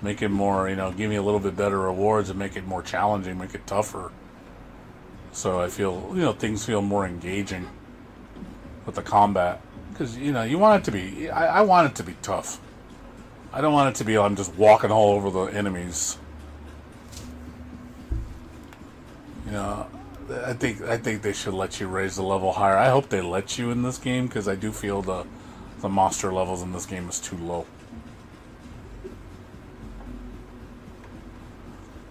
Make it more, give me a little bit better rewards and make it more challenging, make it tougher. So I feel, things feel more engaging with the combat. Because, you want it to be, I want it to be tough. I don't want it to be I'm just walking all over the enemies. I think they should let you raise the level higher. I hope they let you in this game, because I do feel the monster levels in this game is too low.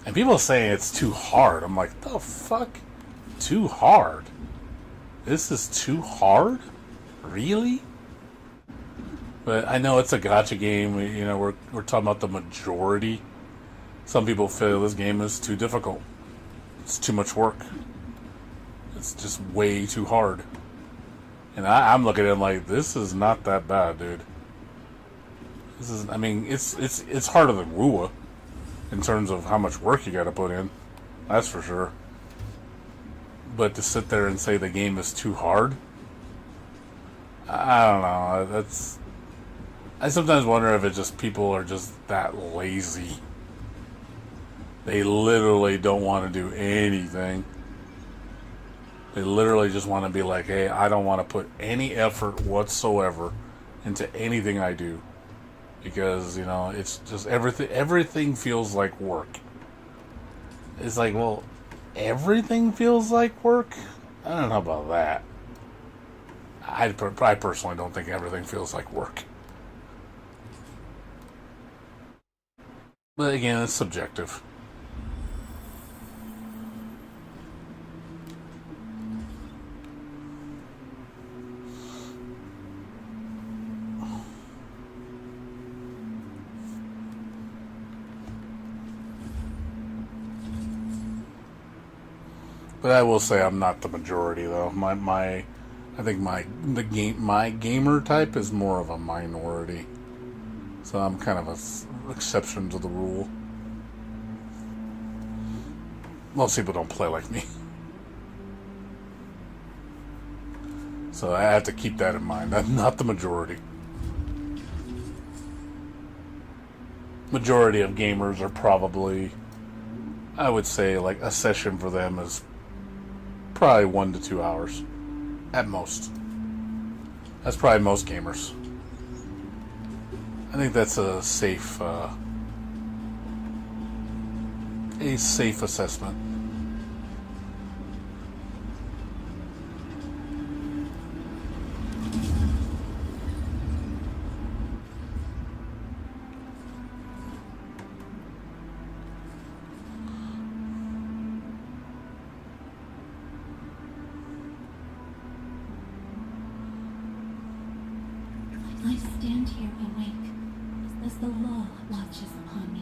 And people say it's too hard. I'm like, the fuck? Too hard? This is too hard? Really? But I know it's a gacha game. We're talking about the majority. Some people feel this game is too difficult. It's too much work. It's just way too hard. And I'm looking at it like, this is not that bad, dude. It's harder than Wua in terms of how much work you got to put in. That's for sure. But to sit there and say the game is too hard, I don't know. I sometimes wonder if it's just people are just that lazy. They literally don't want to do anything. They literally just want to be like, hey, I don't want to put any effort whatsoever into anything I do. Because, it's just everything feels like work. It's like, well, everything feels like work? I don't know about that. I personally don't think everything feels like work. But again, it's subjective. But I will say I'm not the majority, though. I think my gamer type is more of a minority. So I'm kind of an exception to the rule. Most people don't play like me. So I have to keep that in mind. I'm not the majority. Majority of gamers are probably, I would say, like, a session for them is probably 1 to 2 hours. At most. That's probably most gamers. I think that's a safe assessment. I stand here awake as the law watches upon me.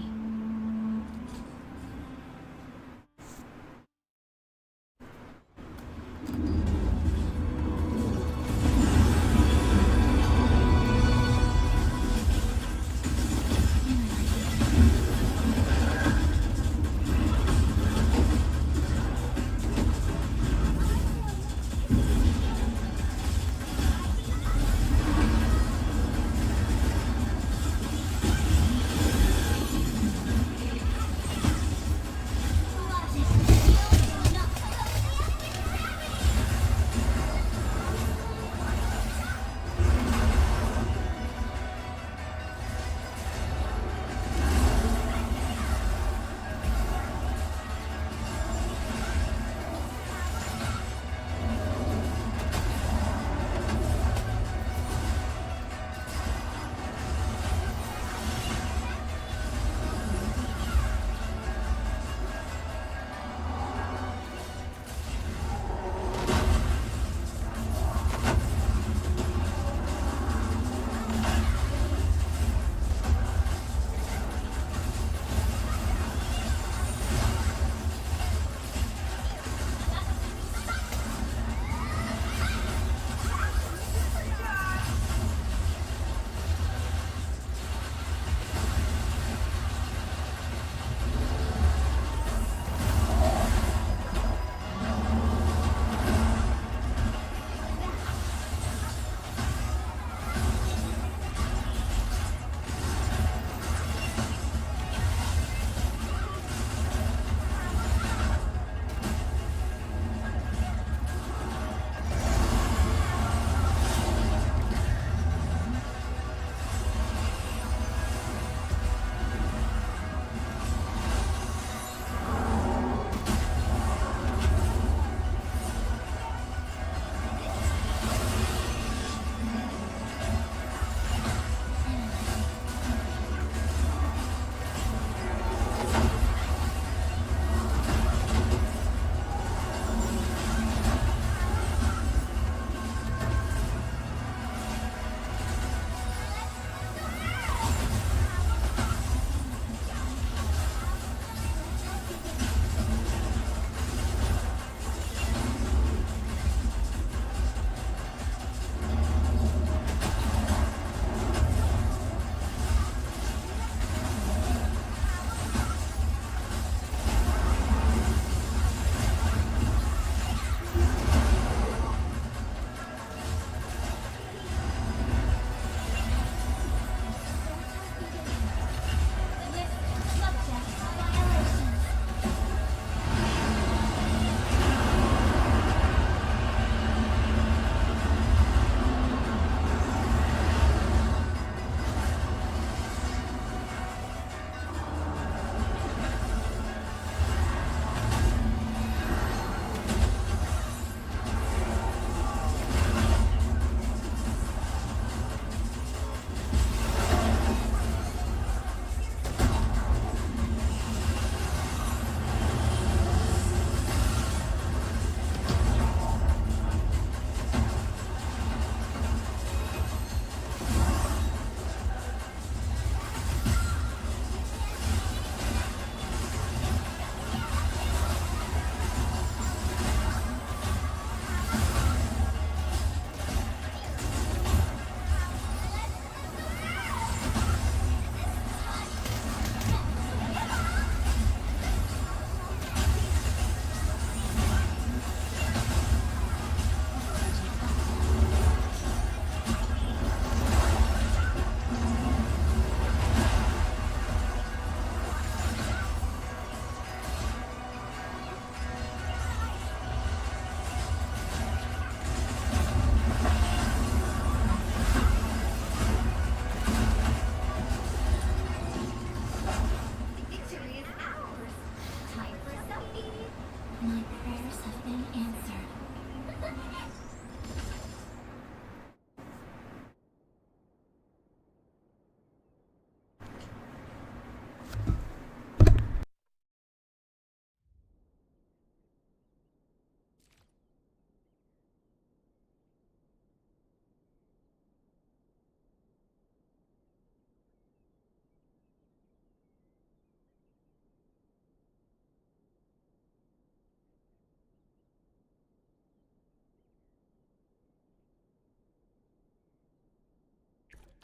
unanswered.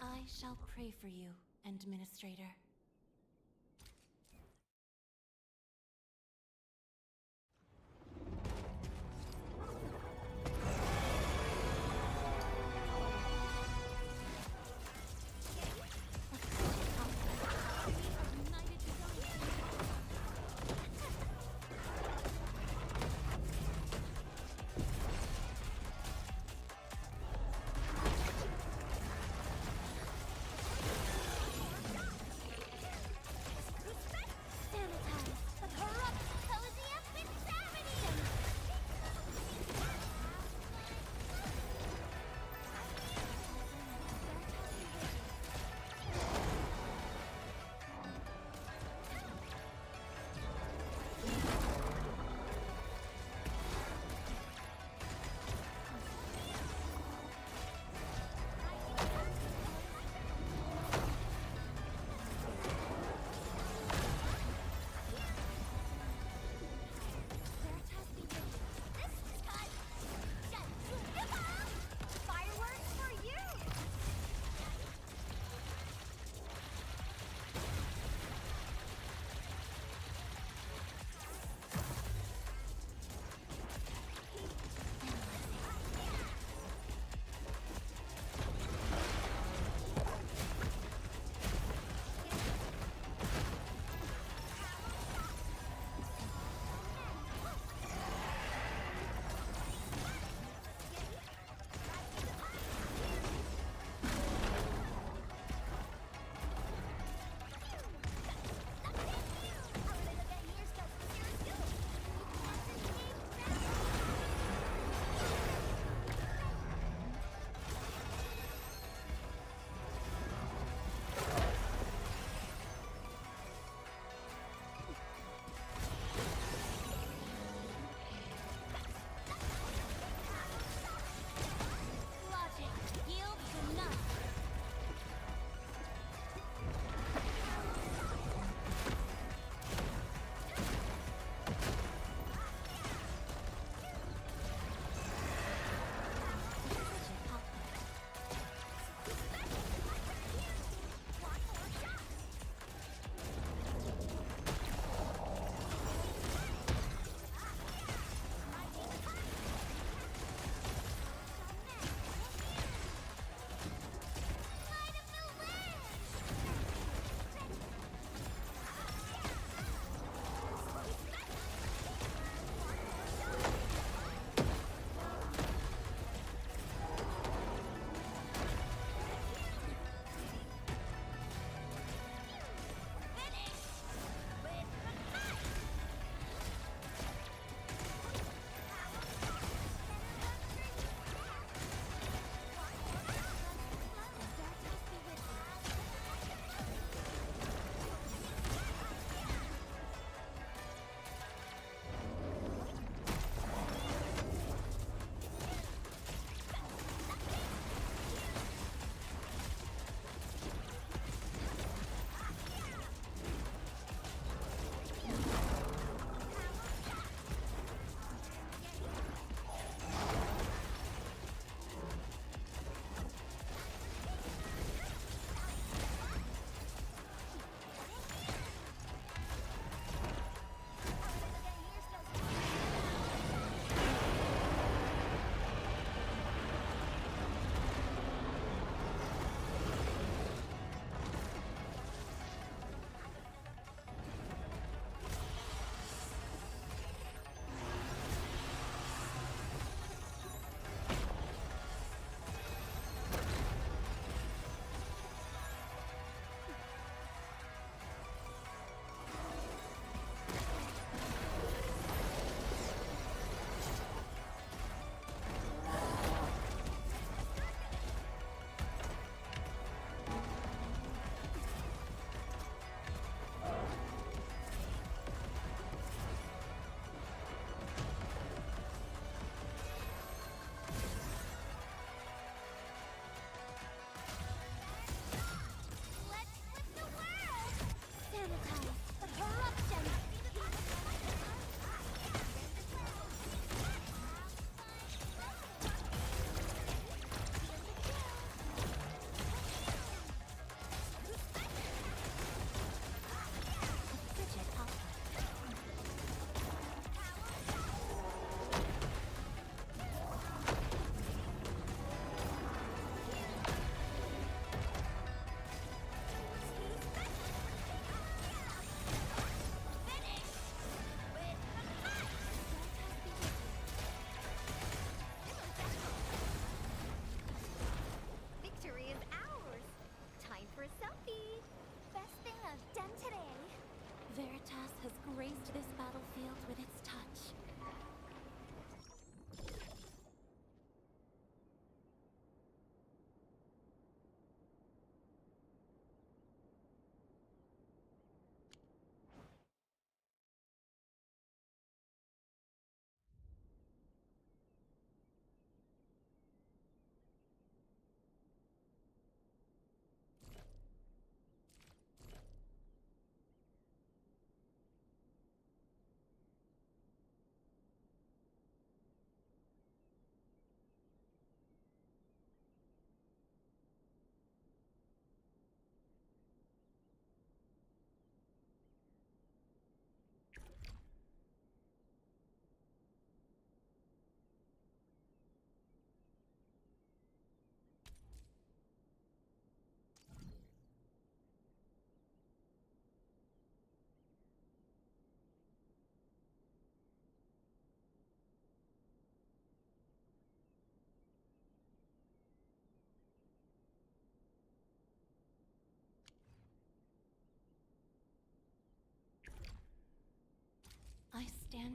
I shall pray for you, Administrator.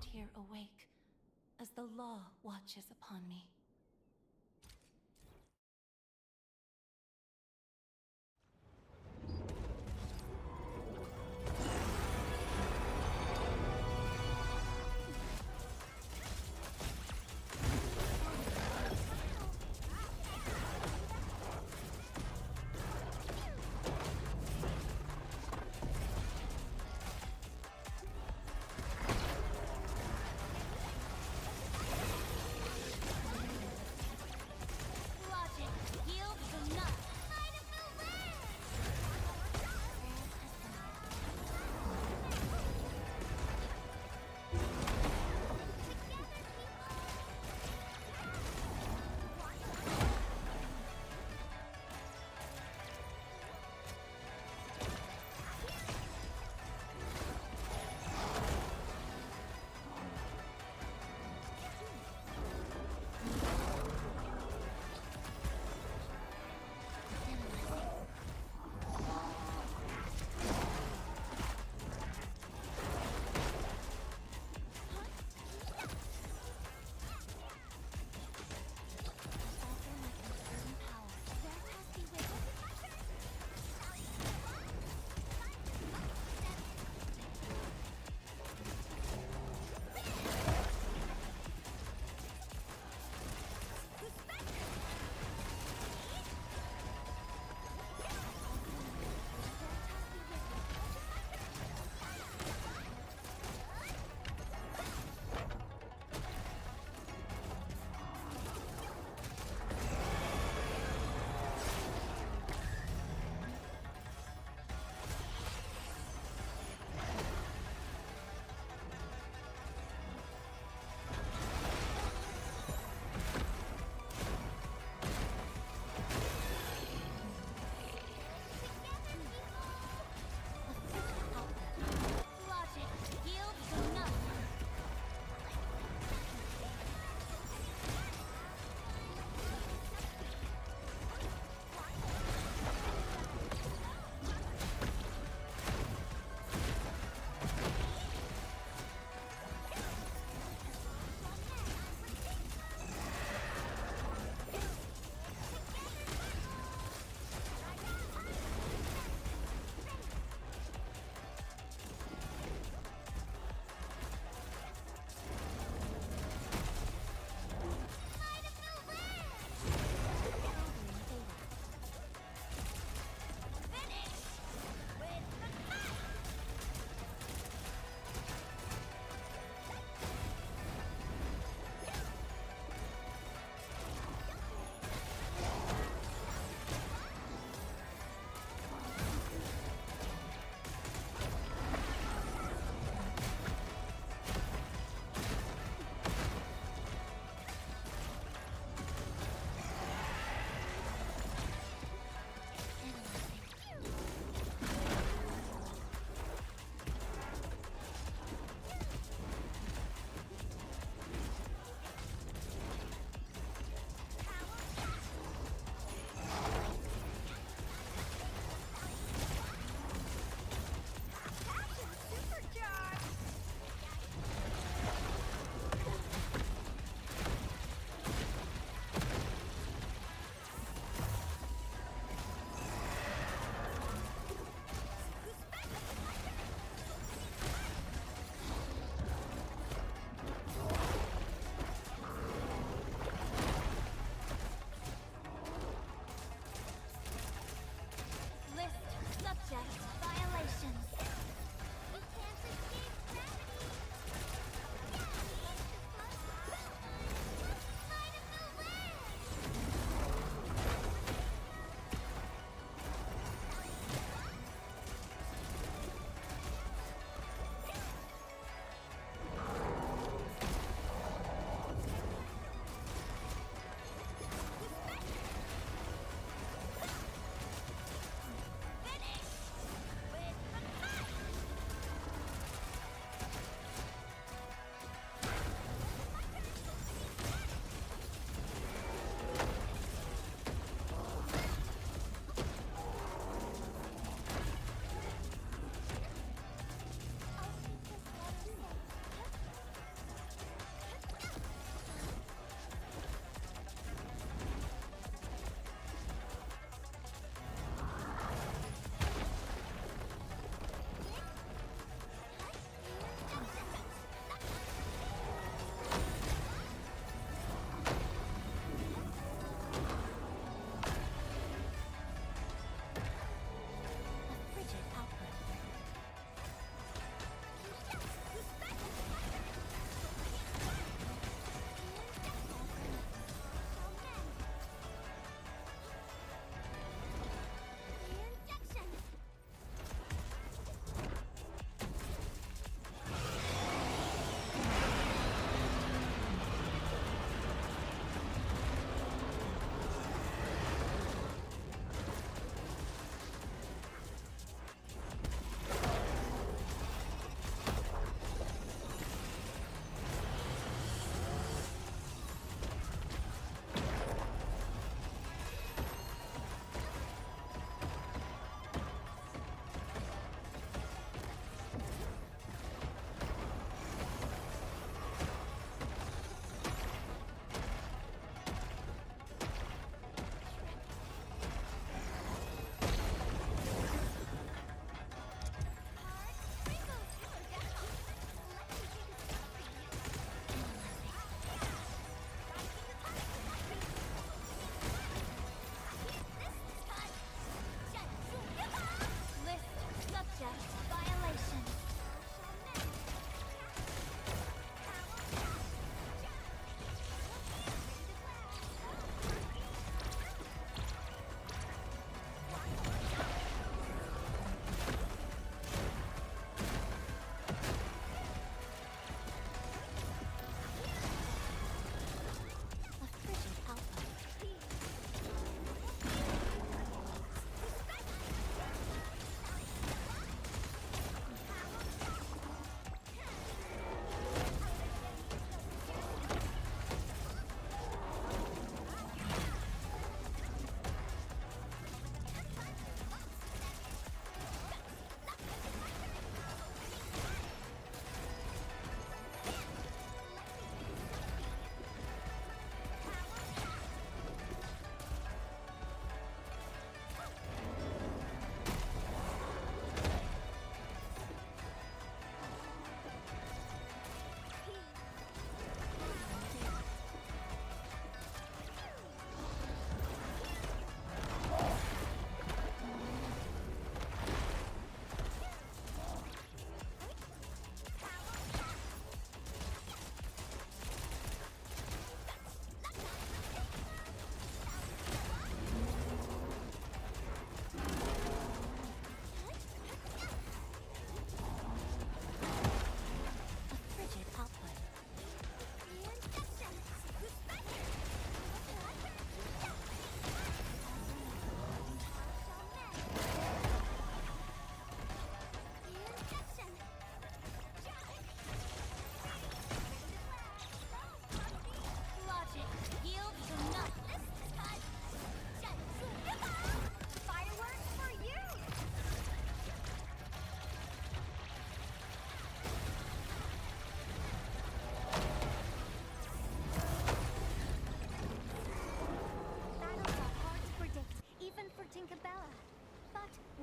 stand here awake, as the law watches upon me.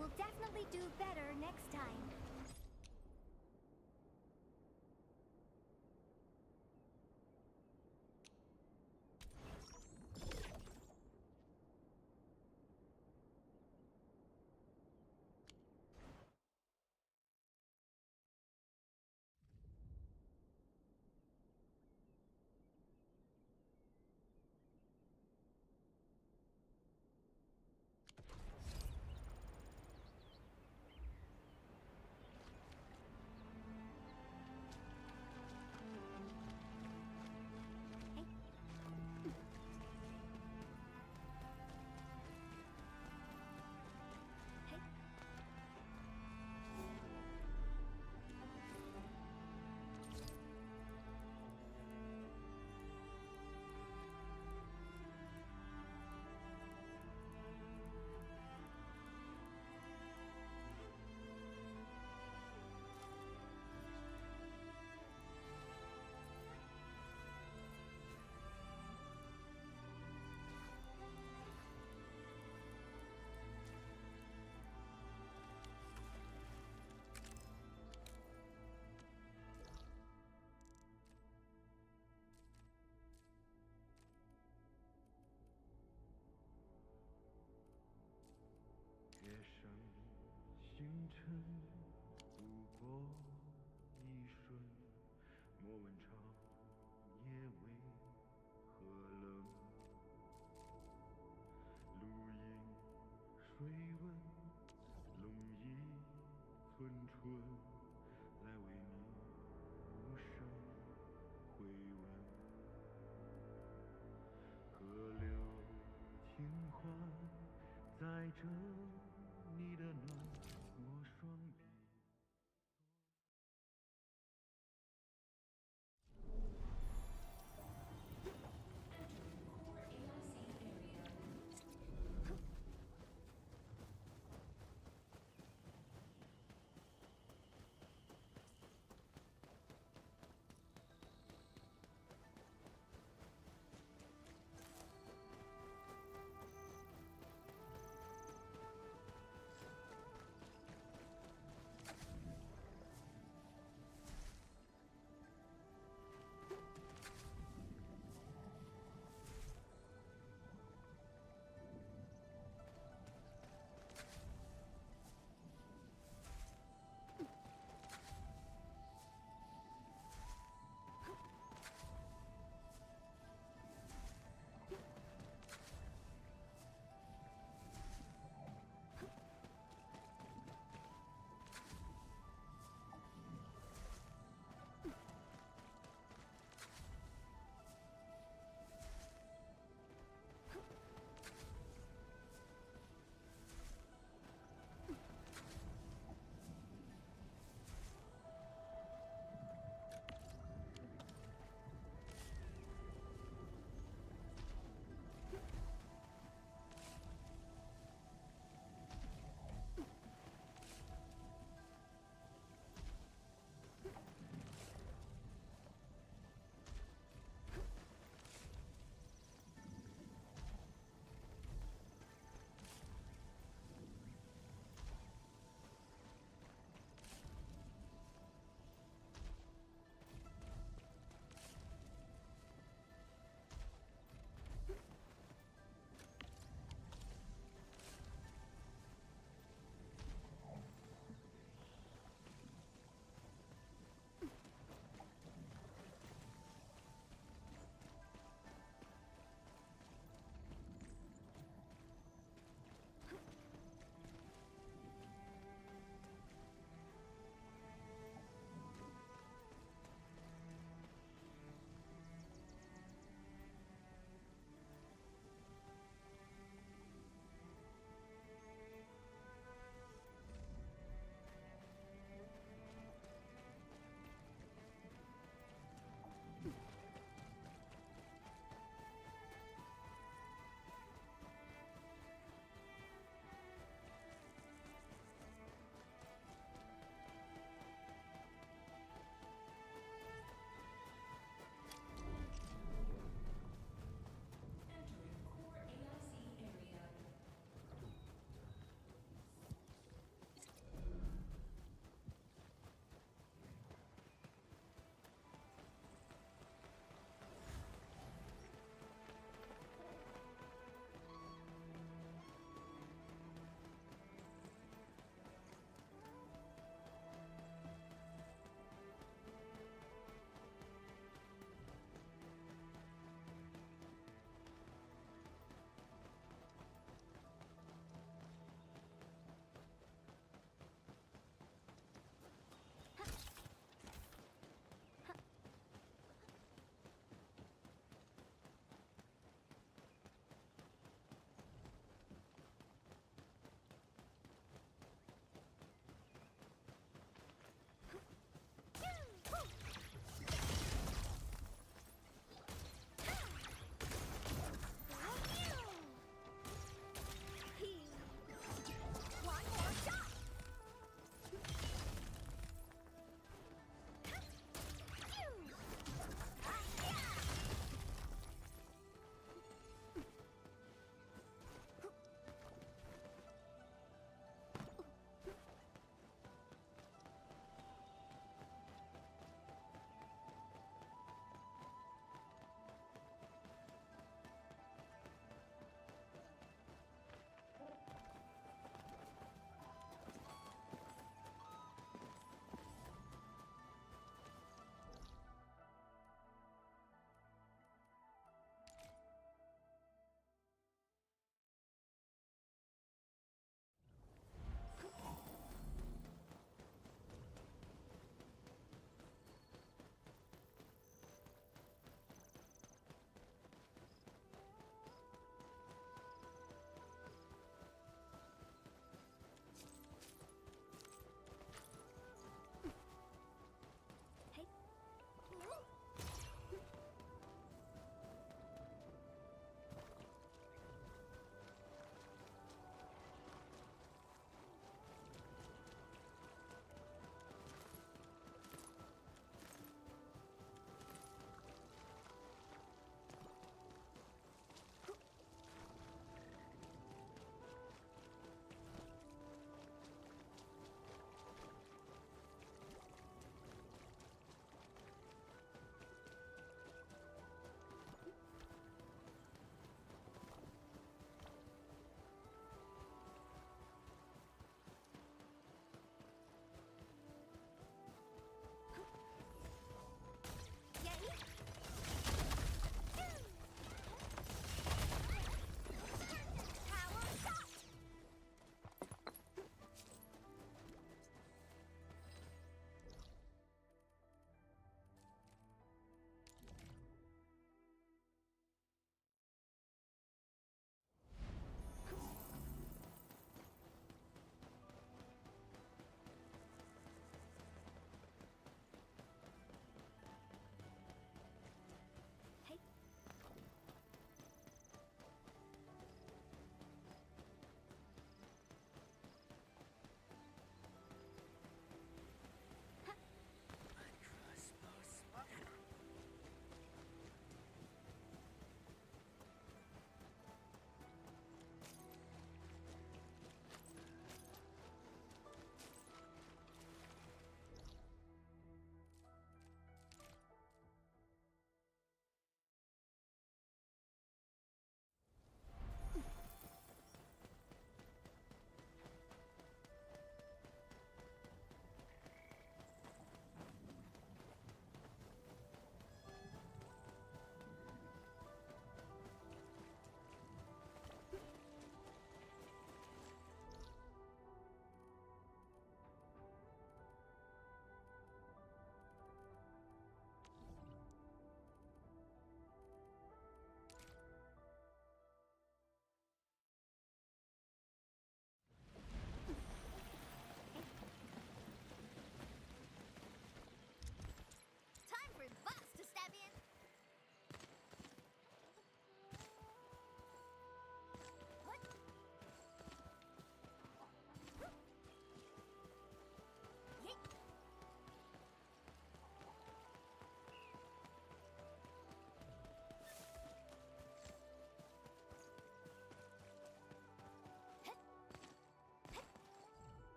We'll definitely do better next time.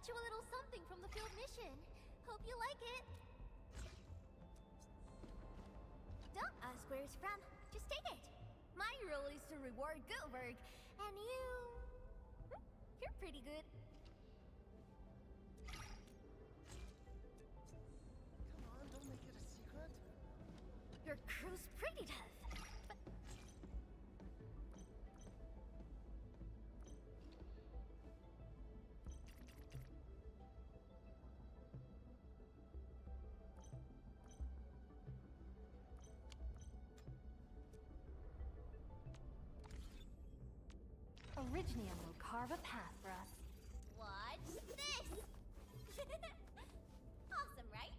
got you a little something from the field mission. Hope you like it. Don't ask where it's from. Just take it. My role is to reward good work, and you're pretty good. Come on, don't make it a secret. Your crew's pretty tough, but Originium will carve a path for us. watch this! Awesome, right?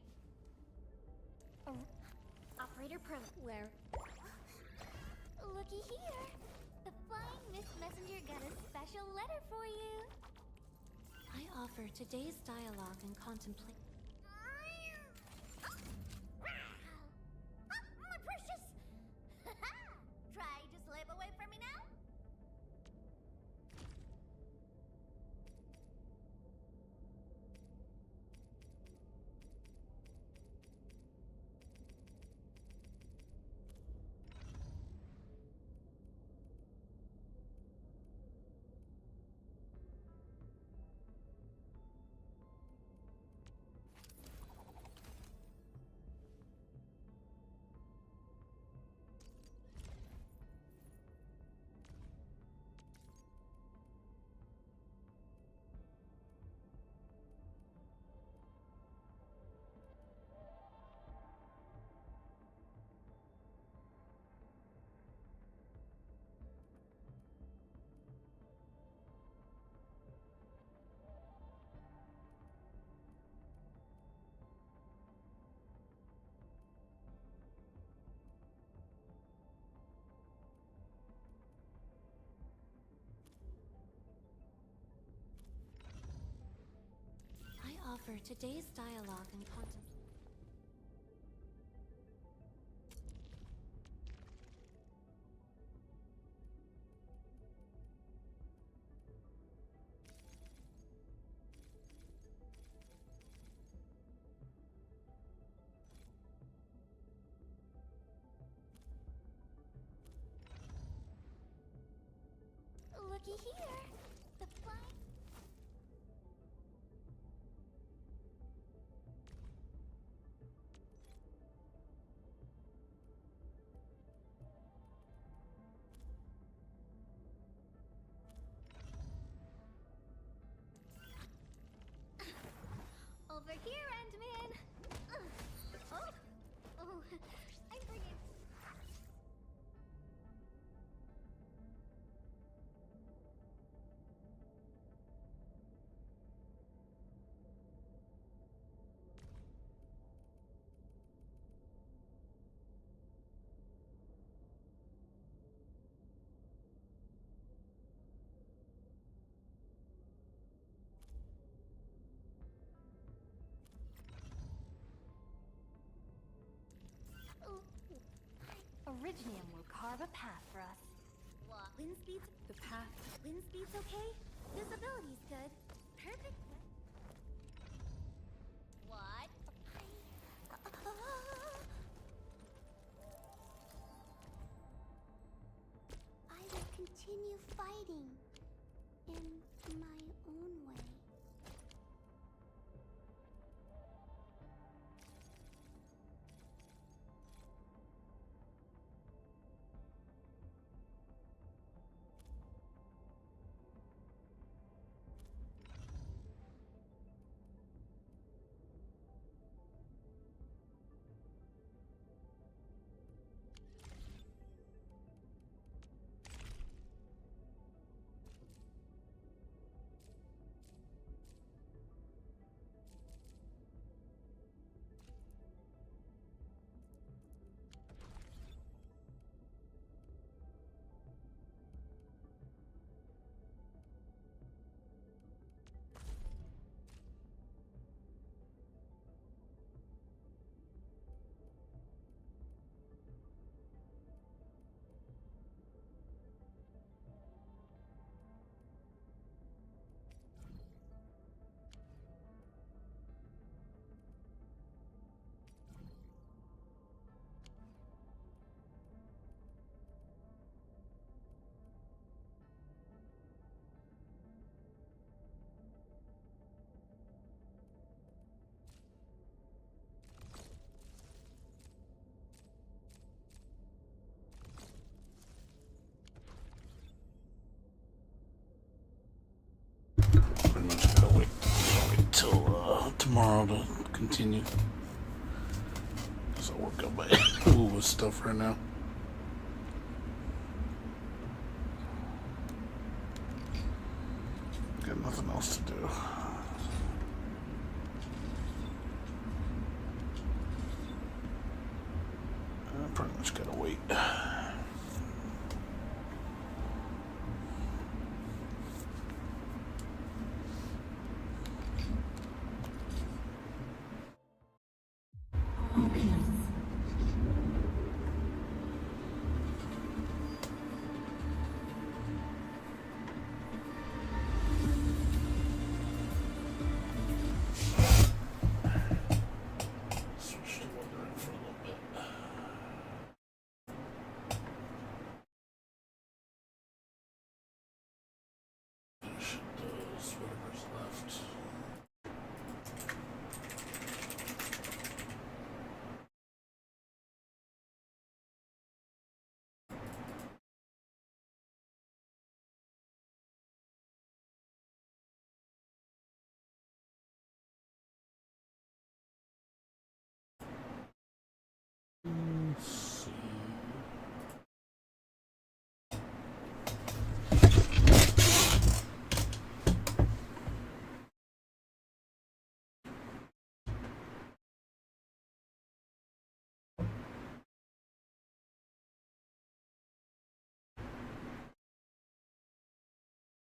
Operator Pro, where? Looky here. The Flying Mist Messenger got a special letter for you. I offer today's dialogue and contemplate. My precious! Try to slip away from me now? I offer today's dialogue and contemplate. Looky here. The Flying... Over here, Ant-Man! Oh, I forget. Originium will carve a path for us. What? Wind speed's... The path... Wind speed's okay? Visibility's good. Perfect. What? I will continue fighting in my own way. tomorrow to continue. So I'll work on my with stuff right now. Got nothing else to do. I pretty much gotta wait.